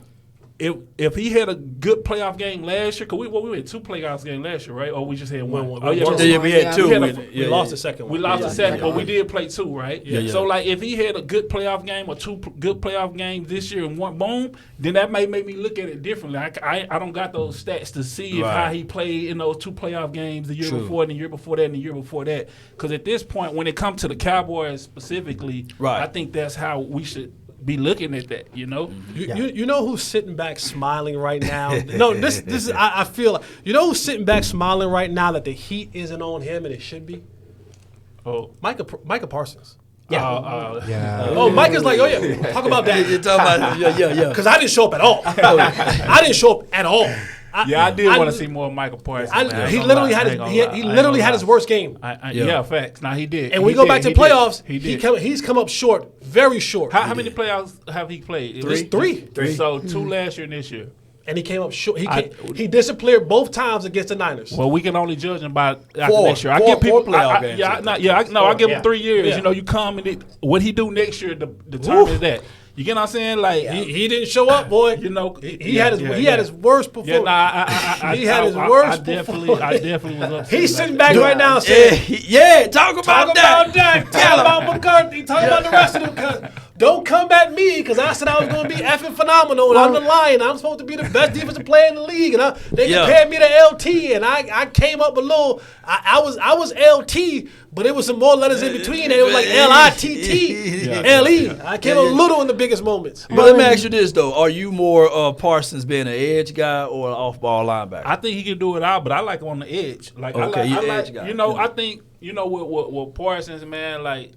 If he had a good playoff game last year, because we had 2 playoff games last year, right? Or we just had one? We had 2. We lost the second one. We lost the second, but we did play 2, right? Yeah. So, like, if he had a good playoff game or 2 good playoff games this year and one, boom, then that may make me look at it differently. I don't got those stats to see how he played in those 2 playoff games the year before and the year before that and the year before that. Because at this point, when it comes to the Cowboys specifically, I think that's how we should be looking at that, You know who's sitting back smiling right now? No, this is I feel like, who's sitting back smiling right now that the heat isn't on him and it should be? Oh, Micah Parsons. Mike is like, talk about that. You're talking about, Because I didn't show up at all. I didn't show up at all. I did want to see more Michael Parsons. He literally had his worst game. Facts. Now he did. And we go back to playoffs. He's come up short, very short. How many playoffs have he played? 3. So 2 last year and this year. And he came up short. He disappeared both times against the Niners. Well, we can only judge him by after 4 next year. I give people playoff games. I give him 3 years. Yeah. You come and what he do next year determines that. You get what I'm saying? Like he didn't show up, boy. He had his worst performance. He had his worst performance. I definitely was upset. He's sitting back right now saying, talk about Dak. Talk about McCarthy. Talk about the rest of them. Don't come at me because I said I was going to be effing phenomenal and I'm the Lion. I'm supposed to be the best defensive player in the league. And they compared me to LT and I came up a little. I was LT, but it was some more letters in between. And it was like LITT, LE. I came a little in the biggest moments. But let me ask you this, though. Are you more Parsons being an edge guy or an off-ball linebacker? I think he can do it all, but I like him on the edge. Like, edge guy. I think, with Parsons, man, like,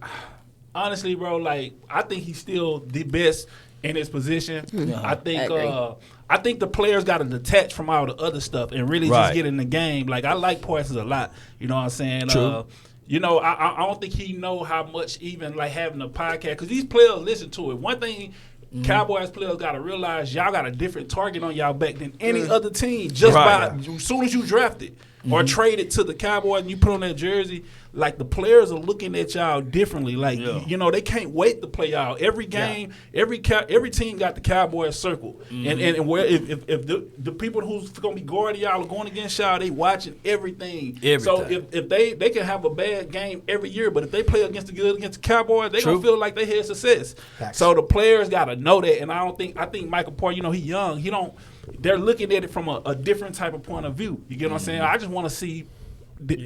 honestly, bro, like, I think he's still the best in his position. I think the players got to detach from all the other stuff and really just get in the game. Like, I like Parsons a lot. You know what I'm saying? True. I don't think he know how much even like having a podcast, because these players listen to it. One thing Cowboys players got to realize, y'all got a different target on y'all back than any other team. Just as soon as you drafted or traded to the Cowboys and you put on that jersey, like the players are looking at y'all differently. Like they can't wait to play y'all. Every game, every team got the Cowboys circle, and where if the people who's gonna be guarding y'all are going against y'all, they watching everything. So if they can have a bad game every year, but if they play against the Cowboys, they gonna feel like they had success. Facts. So the players gotta know that, and I think Michael Parsons, he young, he don't. They're looking at it from a different type of point of view. You get what I'm saying? I just want to see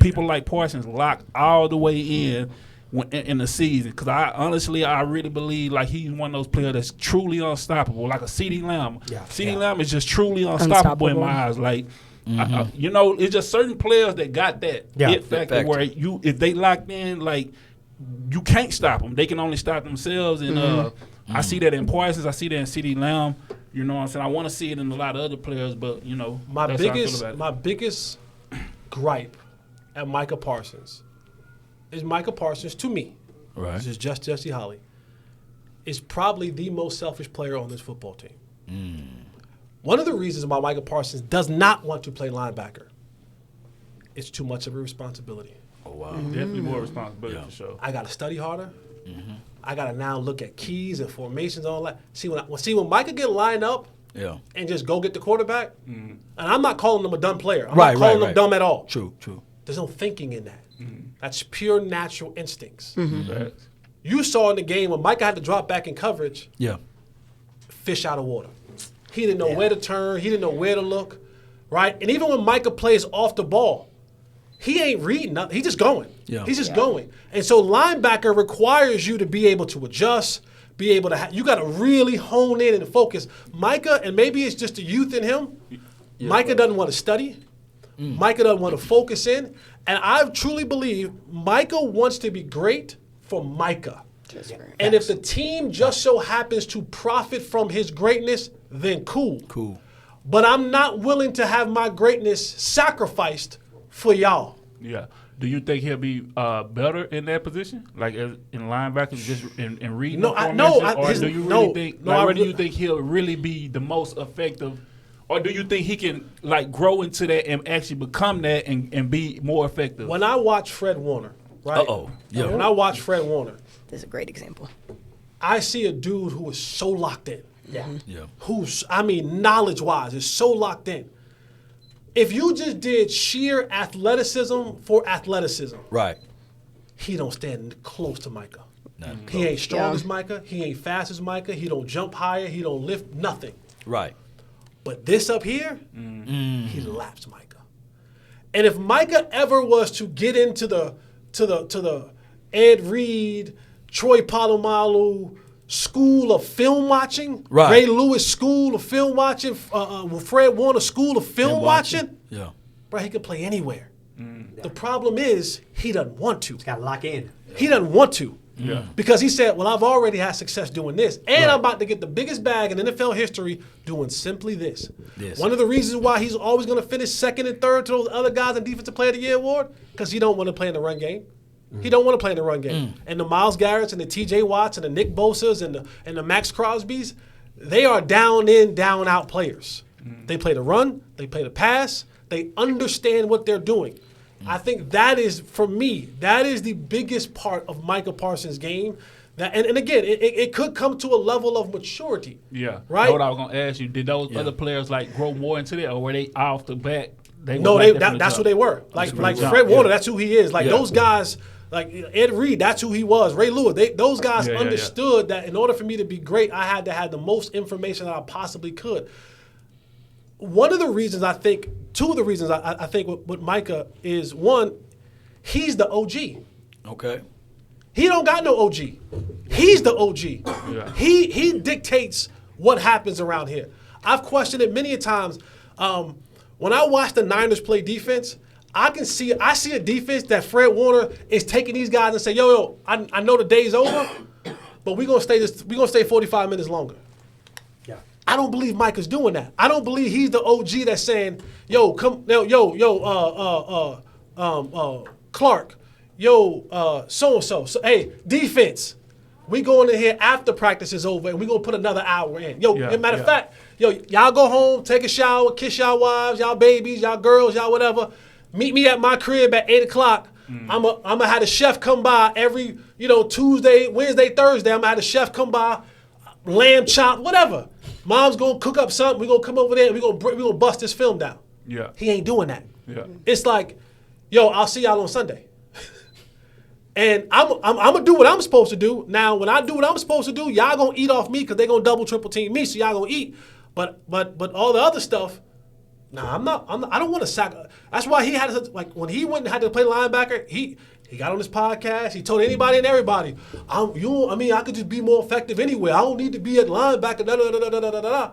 people like Parsons locked all the way in the season, because I really believe like he's one of those players that's truly unstoppable, like a CeeDee Lamb. CeeDee Lamb is just truly unstoppable in my eyes. Like, it's just certain players that got that it factor where if they locked in, like, you can't stop them. They can only stop themselves. And I see that in Parsons. I see that in CeeDee Lamb. You know what I'm saying? I want to see it in a lot of other players, but my biggest gripe at Micah Parsons is Micah Parsons, to me, this is just Jesse Holly, is probably the most selfish player on this football team. One of the reasons why Micah Parsons does not want to play linebacker, it's too much of a responsibility. Oh, wow. Definitely more responsibility for sure. I got to study harder. I got to now look at keys and formations and all that. See, when Micah get lined up and just go get the quarterback, and I'm not calling him a dumb player. I'm not calling him dumb at all. True. There's no thinking in that. That's pure natural instincts. You saw in the game when Micah had to drop back in coverage, fish out of water. He didn't know where to turn. He didn't know where to look, right? And even when Micah plays off the ball, he ain't reading nothing. He's just going. Yeah. He's just going. And so linebacker requires you to be able to adjust, be able to you got to really hone in and focus. Micah, and maybe it's just the youth in him, Micah doesn't want to study. Micah doesn't want to focus in. And I truly believe Micah wants to be great for Micah. And if the team just so happens to profit from his greatness, then cool. Cool. But I'm not willing to have my greatness sacrificed for y'all. Yeah. Do you think he'll be better in that position, like in linebackers, just in reading? No, or do you really think? Where do you think he'll really be the most effective, or do you think he can like grow into that and actually become that and be more effective? When I watch Fred Warner, right? Yeah. When I watch Fred Warner, This is a great example. I see a dude who is so locked in. Yeah. Yeah. Who's, knowledge-wise is so locked in. If you just did sheer athleticism for athleticism, Right. he don't stand close to Micah. Not He ain't strong Yeah. as Micah. He ain't fast as Micah. He don't jump higher. He don't lift nothing. Right. But this up here, he laps Micah. And if Micah ever was to get into the Ed Reed, Troy Polamalu school of film watching, Right. Ray Lewis school of film watching, Fred Warner school of film watching, Yeah. bro, he could play anywhere. The problem is he doesn't want to. Got to lock in. He doesn't want to. Yeah. Because he said, well, I've already had success doing this. And I'm about to get the biggest bag in NFL history doing simply this. This. One of the reasons why he's always going to finish second and third to those other guys in Defensive Player of the Year award, because he don't want to play in the run game. He don't want to play in the run game. And the Myles Garretts and the T.J. Watts and the Nick Bosas and the Max Crosbys, they are down in, down out players. They play the run. They play the pass. They understand what they're doing. I think that is, for me, that is the biggest part of Micah Parsons' game. That, and again, it could come to a level of maturity. Yeah. Right? That's what I was gonna ask you. Did those other players like grow more into that, or were they off the bat? No, that's who they were. Like Fred Warner, that's who he is. Like those guys, like Ed Reed, that's who he was. Ray Lewis, those guys understood that in order for me to be great, I had to have the most information that I possibly could. One of the reasons I think, two of the reasons I think with Micah is, one, he's the OG. Okay. He don't got no OG. He's the OG. Yeah. He dictates what happens around here. I've questioned it many a times. When I watch the Niners play defense, I see a defense that Fred Warner is taking these guys and say, yo, I know the day's over, but we're gonna stay 45 minutes longer. Yeah. I don't believe Micah's doing that. I don't believe he's the OG that's saying, yo, come, Clark, so-and-so. So, hey, defense, we going in here after practice is over, and we going to put another hour in. Matter of fact, y'all go home, take a shower, kiss y'all wives, y'all babies, y'all girls, y'all whatever. Meet me at my crib at 8 o'clock. I'm going to have the chef come by every, Tuesday, Wednesday, Thursday. I'm going to have the chef come by, lamb chop, whatever. Mom's going to cook up something. We're going to come over there, and we're going to bust this film down. Yeah. He ain't doing that. Yeah. It's like, I'll see y'all on Sunday. And I'm gonna do what I'm supposed to do. Now, when I do what I'm supposed to do, y'all gonna eat off me because they gonna double, triple team me, so y'all gonna eat. But all the other stuff, nah, I don't want to sack. That's why he had to, like, when he went and had to play linebacker, he got on his podcast. He told anybody and everybody, I could just be more effective anywhere. I don't need to be at linebacker. Da, da, da, da, da, da, da.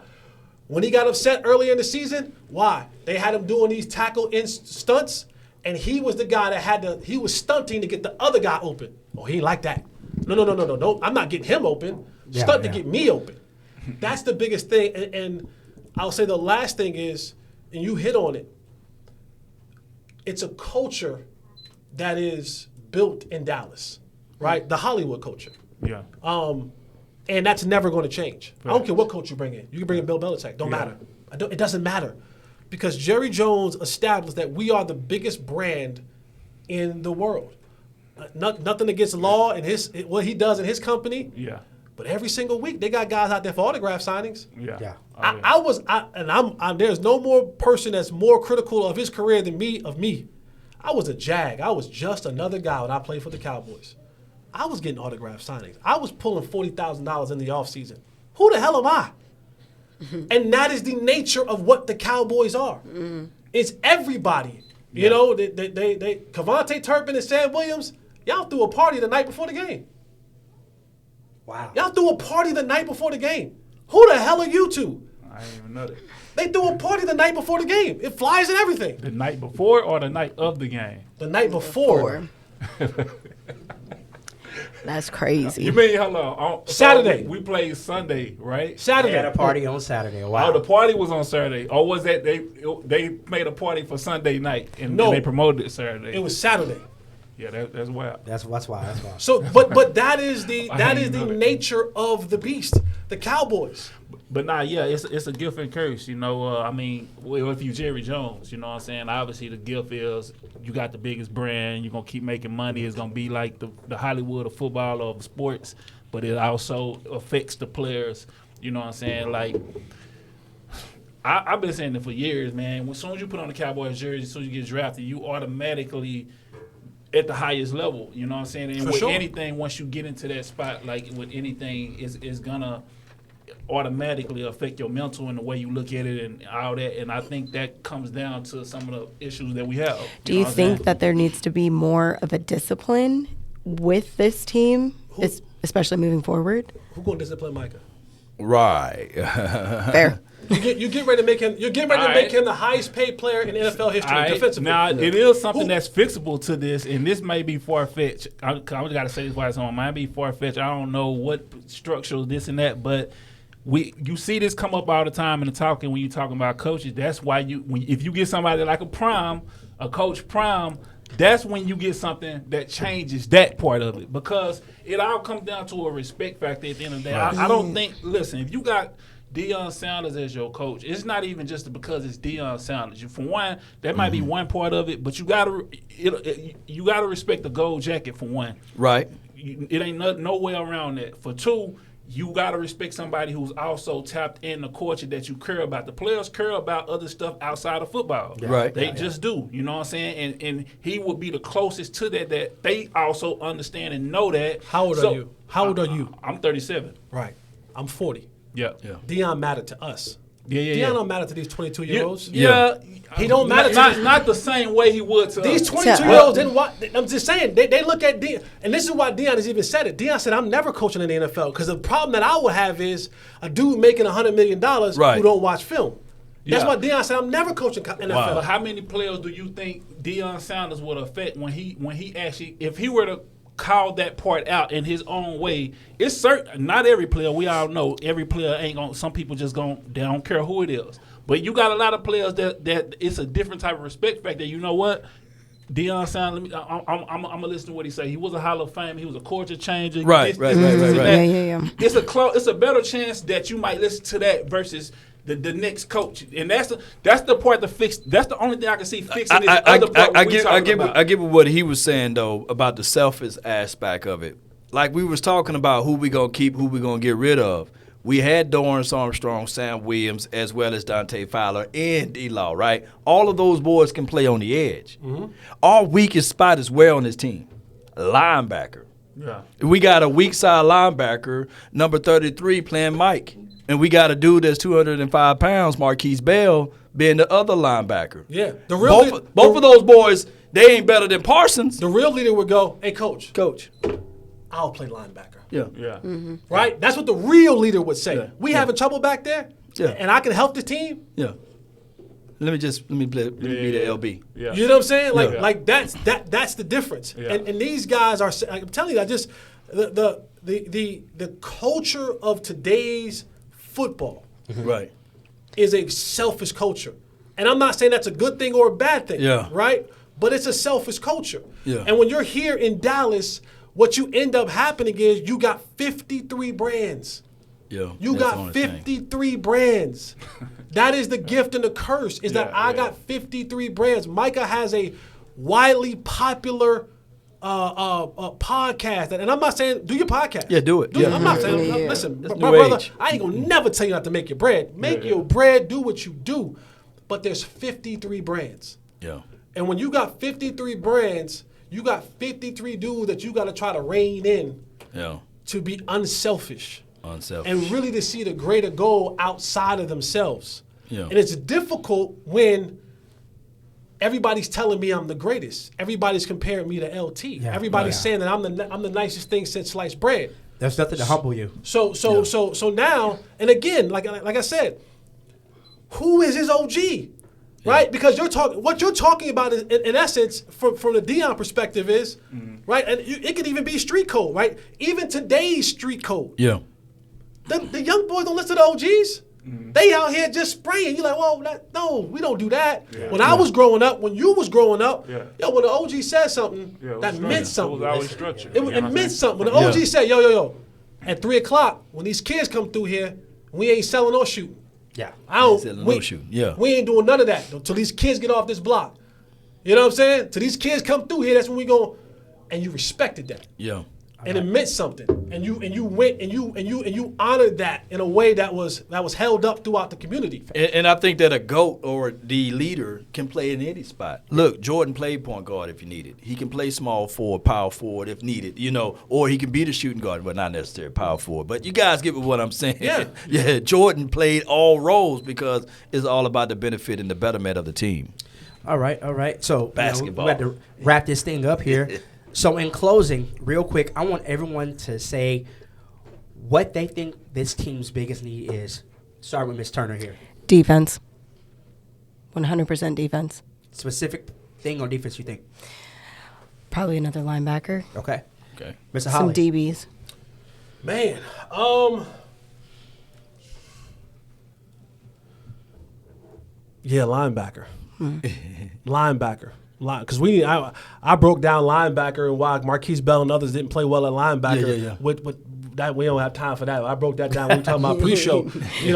When he got upset earlier in the season, why? They had him doing these tackle in stunts. And he was the guy that he was stunting to get the other guy open. Oh, he ain't like that. No. I'm not getting him open. Stunt to get me open. That's the biggest thing. And I'll say the last thing is, and you hit on it, it's a culture that is built in Dallas, right? The Hollywood culture. Yeah. And that's never going to change. I don't care what coach you bring in. You can bring in Bill Belichick. Don't matter. It doesn't matter. Because Jerry Jones established that we are the biggest brand in the world. Nothing against Law and what he does in his company. Yeah. But every single week they got guys out there for autograph signings. Yeah. There's no more person that's more critical of his career than me. I was a Jag. I was just another guy when I played for the Cowboys. I was getting autograph signings. I was pulling $40,000 in the offseason. Who the hell am I? And that is the nature of what the Cowboys are. It's everybody You know, they Cavante Turpin and Sam Williams, y'all threw a party the night before the game. Wow. Y'all threw a party the night before the game. Who the hell are you two? I didn't even know that. They threw a party the night before the game. It flies and everything. The night before or the night of the game? The night before. That's crazy. You mean, hold on. Saturday. We played Sunday, right? They had a party on Saturday. Wow. Oh, the party was on Saturday. Or was that they made a party for Sunday night and No. they promoted it Saturday? It was Saturday. Yeah, that's wild. That's why. So, but that is the I didn't the know that. nature of the beast, the Cowboys. But nah, yeah, it's a gift and curse. You know, I mean, well, if you Jerry Jones, you know what I'm saying? Obviously, the gift is you got the biggest brand. You're going to keep making money. It's going to be like the Hollywood of football or of sports. But it also affects the players. You know what I'm saying? Like, I've been saying it for years, man. As soon as you put on the Cowboys jersey, as soon as you get drafted, you automatically at the highest level. You know what I'm saying? And For with sure. anything, once you get into that spot, like with anything, is going to automatically affect your mental and the way you look at it and all that. And I think that comes down to some of the issues that we have. Do you know what I'm think saying? that there needs to be more of a discipline with this team, especially moving forward? Who going to discipline Micah? Right. Fair. You get ready to make him. You're getting ready to make him the highest paid player in NFL history defensively. Now, it is something that's fixable to this, and this may be far-fetched. I got to say this while it's on. Might be far-fetched. I don't know what structural this and that, but you see this come up all the time in the talking when you're talking about coaches. That's why if you get somebody like a coach prime, that's when you get something that changes that part of it, because it all comes down to a respect factor at the end of the day. I don't think, listen, if you got Deion Sanders as your coach, it's not even just because it's Deion Sanders. For one, that might be one part of it, but you gotta respect the gold jacket for one. Right. It ain't no way around that. For two, you gotta respect somebody who's also tapped in the culture that you care about. The players care about other stuff outside of football. Yeah. Right. They just do. You know what I'm saying? And he would be the closest to that they also understand and know that. How old are you? How old are you? I'm 37. Right. I'm 40. Yeah. Deion mattered to us. Yeah. Deion don't matter to these 22-year-olds. Yeah. He don't matter to not the same way he would to these us. 22-year-olds didn't watch. I'm just saying, they look at Deion, and this is why Deion has even said it. Deion said, I'm never coaching in the NFL, because the problem that I would have is a dude making $100 million Right. who don't watch film. That's Yeah. why Deion said, I'm never coaching NFL. But how many players do you think Deion Sanders would affect when he actually, if he were to call that part out in his own way? It's certain, not every player, we all know every player ain't going, some people just they don't care who it is. But you got a lot of players that it's a different type of respect factor. You know what? Deion Sanders, I'm gonna listen to what he say. He was a Hall of Fame. He was a culture changer. Right. Yeah. It's a better chance that you might listen to that versus the next coach, and that's the part to fix. That's the only thing I can see fixing this other part. I get what he was saying though about the selfish aspect of it. Like we was talking about who we gonna keep, who we gonna get rid of. We had Dorrance Armstrong, Sam Williams, as well as Dante Fowler and D-Law, right? All of those boys can play on the edge. Mm-hmm. Our weakest spot is where on this team? Linebacker. Yeah. We got a weak side linebacker, number 33, playing Mike. And we got a dude that's 205 pounds, Marquise Bell, being the other linebacker. Yeah. Both of those boys, they ain't better than Parsons. The real leader would go, hey, coach, I'll play linebacker. Yeah. Yeah. Right? That's what the real leader would say. Yeah. We having trouble back there, Yeah. and I can help the team. Yeah. Let me be the LB. Yeah. You know what I'm saying? Yeah. Like that's the difference. Yeah. And these guys are. I'm telling you, I just the culture of today's football Right. is a selfish culture, and I'm not saying that's a good thing or a bad thing. Yeah. Right. But it's a selfish culture. Yeah. And when you're here in Dallas, what you end up happening is you got 53 brands. Yeah. You that's the got only thing. 53 brands. That is the gift and the curse, is that I Yeah. got 53 brands. Micah has a widely popular podcast. And I'm not saying, do your podcast. Yeah, do it. I'm not saying, listen, That's my new brother, age. I ain't going to never tell you not to make your bread. Make your bread, do what you do. But there's 53 brands. Yeah. And when you got 53 brands, you got 53 dudes that you got to try to rein in Yeah. to be unselfish. Unselfish. And really to see the greater goal outside of themselves. Yeah. And it's difficult when everybody's telling me I'm the greatest. Everybody's comparing me to LT. Everybody's saying that I'm the nicest thing since sliced bread. There's nothing to humble you. So now, and again, like I said, who is his OG? Right? Because what you're talking about is, in essence, from the Deion perspective is, right? And it could even be street code, right? Even today's street code. Yeah. The young boys don't listen to OGs. They out here just spraying. You're like, well, no, we don't do that. Yeah. When I was growing up, when you was growing up, Yeah. when the OG said something, Yeah, it was that structured. meant something. It was always structured. It meant something. When the OG Yeah. said, yo, at 3 o'clock, when these kids come through here, we ain't selling or shooting. Yeah. We ain't doing none of that until these kids get off this block. You know what I'm saying? Till these kids come through here, that's when we go. And you respected that. Yeah. And it meant something. And you went and you honored that in a way that was held up throughout the community. And I think that a GOAT or the leader can play in any spot. Look, Jordan played point guard if you need it. He can play small forward, power forward if needed, or he can be the shooting guard, but not necessarily power forward. But you guys get what I'm saying. Yeah. Yeah, Jordan played all roles because it's all about the benefit and the betterment of the team. All right. So Basketball. we got to wrap this thing up here. So in closing, real quick, I want everyone to say what they think this team's biggest need is. Start with Ms. Turner here. Defense. 100% defense. Specific thing on defense you think? Probably another linebacker. Okay. Okay. Mr. Some Holly. DBs. Man, linebacker. Linebacker. Because I broke down linebacker and why Marquise Bell and others didn't play well at linebacker. Yeah. With that, we don't have time for that. I broke that down when we were talking about pre-show.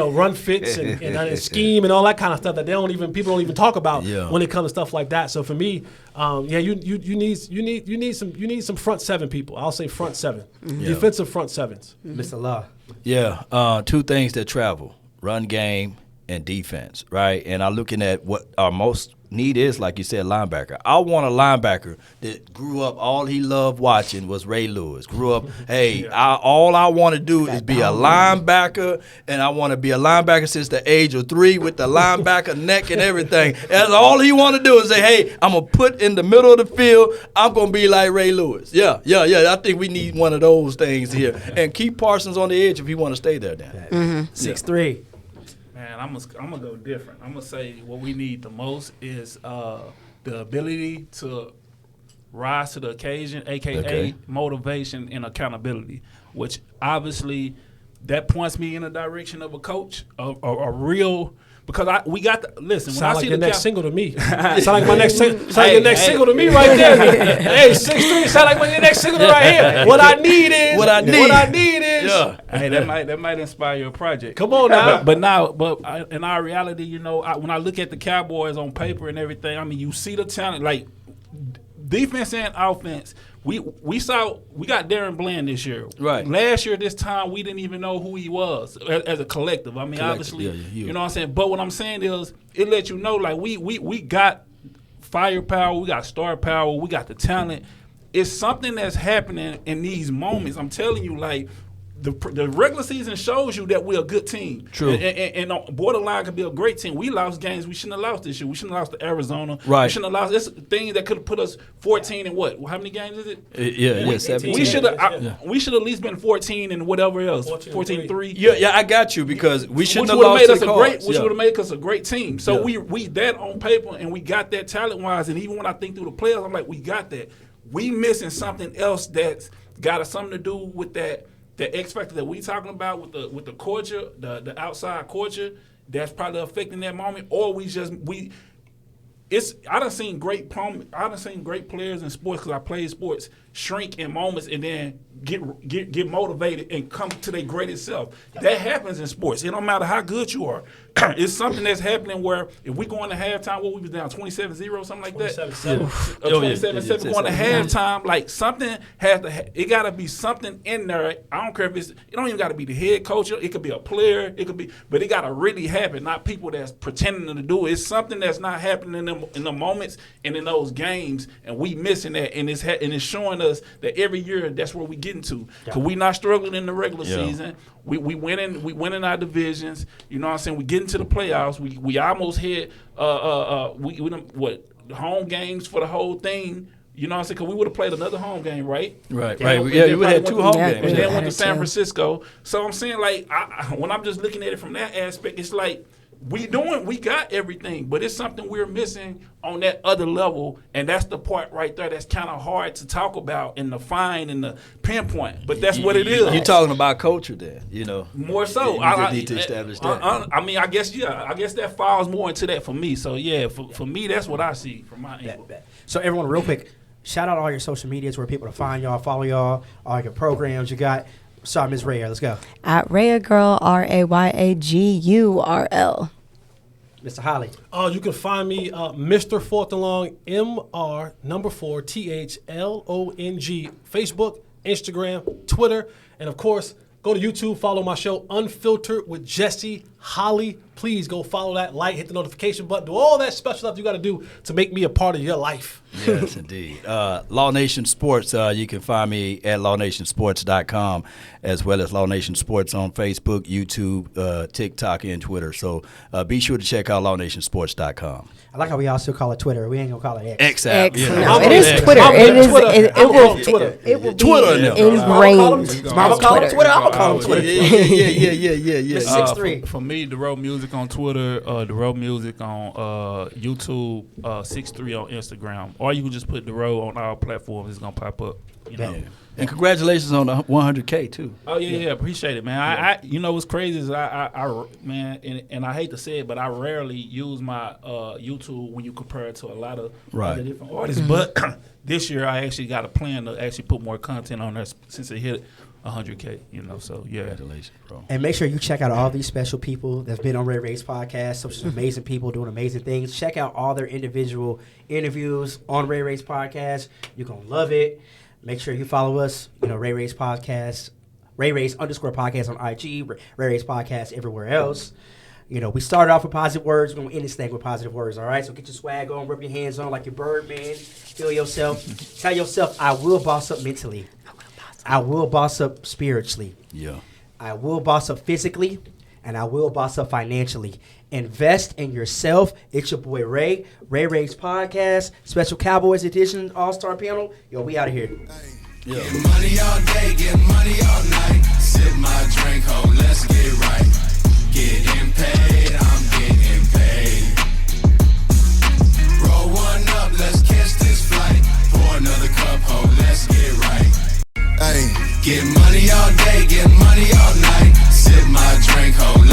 Run fits and scheme and all that kind of stuff that people don't even talk about when it comes to stuff like that. So for me, you need some front seven people. I'll say front seven, defensive front sevens. Mr. Law. Yeah, two things that travel: run game and defense, right? And I'm looking at what our most need is, like you said, linebacker. I want a linebacker that grew up, all he loved watching was Ray Lewis. Grew up, all I want to do is be a linebacker, and I want to be a linebacker since the age of 3 with the linebacker neck and everything. That's all he want to do is say, hey, I'm going to put in the middle of the field, I'm going to be like Ray Lewis. Yeah. I think we need one of those things here. And keep Parsons on the edge if he want to stay there then. 6'3". Man, I'm gonna go different. I'm gonna say what we need the most is the ability to rise to the occasion, aka motivation and accountability. Which obviously that points me in the direction of a coach, a real. Because we got the listen. When Sound I like see the the next single to me. Sound like my next single to me right there. Hey, 6'3", sound like my next single right here. What I need is. Yeah. Hey, that might inspire your project. Come on now. But in our reality, when I look at the Cowboys on paper and everything, I mean, you see the talent, like defense and offense. We got Darren Bland this year. Right. Last year this time we didn't even know who he was as a collective. I mean, obviously, you know what I'm saying. But what I'm saying is, it lets you know, like we got firepower, we got star power, we got the talent. It's something that's happening in these moments. I'm telling you, like. The regular season shows you that we're a good team. True. And borderline could be a great team. We lost games we shouldn't have lost this year. We shouldn't have lost to Arizona. Right. We shouldn't have lost. It's things that could have put us 14 and what? How many games is it? 17. We should have. We should at least been 14 and whatever else. 14-3. Yeah, I got you because we shouldn't Which have would have lost made to us the a great. Cards. Which would have made us a great team. So Yeah. we that on paper and we got that talent wise. And even when I think through the players, I'm like, we got that. We missing something else that's got us something to do with that. The X factor that we talking about with the culture, the outside culture, that's probably affecting that moment, or I done seen great players in sports because I played sports shrink in moments and then get motivated and come to their greatest self. That happens in sports. It don't matter how good you are. It's something that's happening where if we go into halftime, we was down 27-0, something like that. 27-7 going to halftime, like something has to. It got to be something in there. I don't care if it don't even got to be the head coach. It could be a player. It could be, but it got to really happen. Not people that's pretending to do it. It's something that's not happening in them the moments and in those games, and we missing that, and it's showing us that every year that's where we getting to. Cause we not struggling in the regular season. We winning our divisions. You know what I'm saying? We get into the playoffs. We almost hit home games for the whole thing. You know what I'm saying? Because we would have played another home game, right? Right. Yeah, You would have had 2 home games. And then went to Yeah. San Francisco. So I'm saying, like, when I'm just looking at it from that aspect, it's like we got everything, but it's something we're missing on that other level, and that's the part right there that's kind of hard to talk about and to find and to pinpoint. But that's what it is. You're talking about culture then, More so. You just need to establish that. I mean, I guess that falls more into that for me. So, yeah, for me, that's what I see from my angle. So everyone, real quick, shout out all your social medias where people to find y'all, follow y'all, all your programs you got. Sorry, Ms. Raya, let's go. At Raya Girl, RAYAGURL. Mr. Holly. You can find me, Mr. Fourth and Long, MR number 4 THLONG, Facebook, Instagram, Twitter, and of course, go to YouTube, follow my show, Unfiltered with Jesse Holly. Please go follow that, like, hit the notification button, do all that special stuff you got to do to make me a part of your life. Yes, indeed. Law Nation Sports, you can find me at lawnationsports.com, as well as Law Nation Sports on Facebook, YouTube, TikTok, and Twitter. So be sure to check out lawnationsports.com. I like how we all still call it Twitter. We ain't going to call it X. X app. X. Yeah. No, it is Twitter. It will Twitter now. be ingrained. I'm going to call it Twitter. I'm going to call it Twitter. Yeah. 6'3". For me, The Road Music on Twitter, The Road Music on YouTube, 6'3" on Instagram. Or you can just put The Road on all platforms. It's going to pop up. You know. Yeah. And congratulations on the 100K too. Oh yeah, appreciate it, man. I you know what's crazy is I man, and I hate to say it, but I rarely use my YouTube when you compare it to a lot of other different artists. But this year I actually got a plan to actually put more content on there since it hit 100K. You know, so yeah. Congratulations, bro. And make sure you check out all these special people that's been on Ray Ray's podcast. Some amazing people doing amazing things. Check out all their individual interviews on Ray Ray's podcast. You're gonna love it. Make sure you follow us, Ray Ray's podcast, Ray Ray's _podcast on IG, Ray Ray's podcast everywhere else. We started off with positive words. We're going to end this thing with positive words, all right? So get your swag on, rub your hands on like your Birdman. Feel yourself. Tell yourself, I will boss up mentally. I will boss up spiritually. Yeah. I will boss up physically, and I will boss up financially. Invest in yourself. It's your boy Ray. Ray Ray's podcast, special Cowboys edition, all-star panel. Yo, we out of here. Yeah. Get money all day, get money all night. Sip my drink, ho, let's get right. Getting paid, I'm getting paid. Roll one up, let's catch this flight. Pour another cup, ho, let's get right. Hey, get money all day, get money all night. Sip my drink, ho,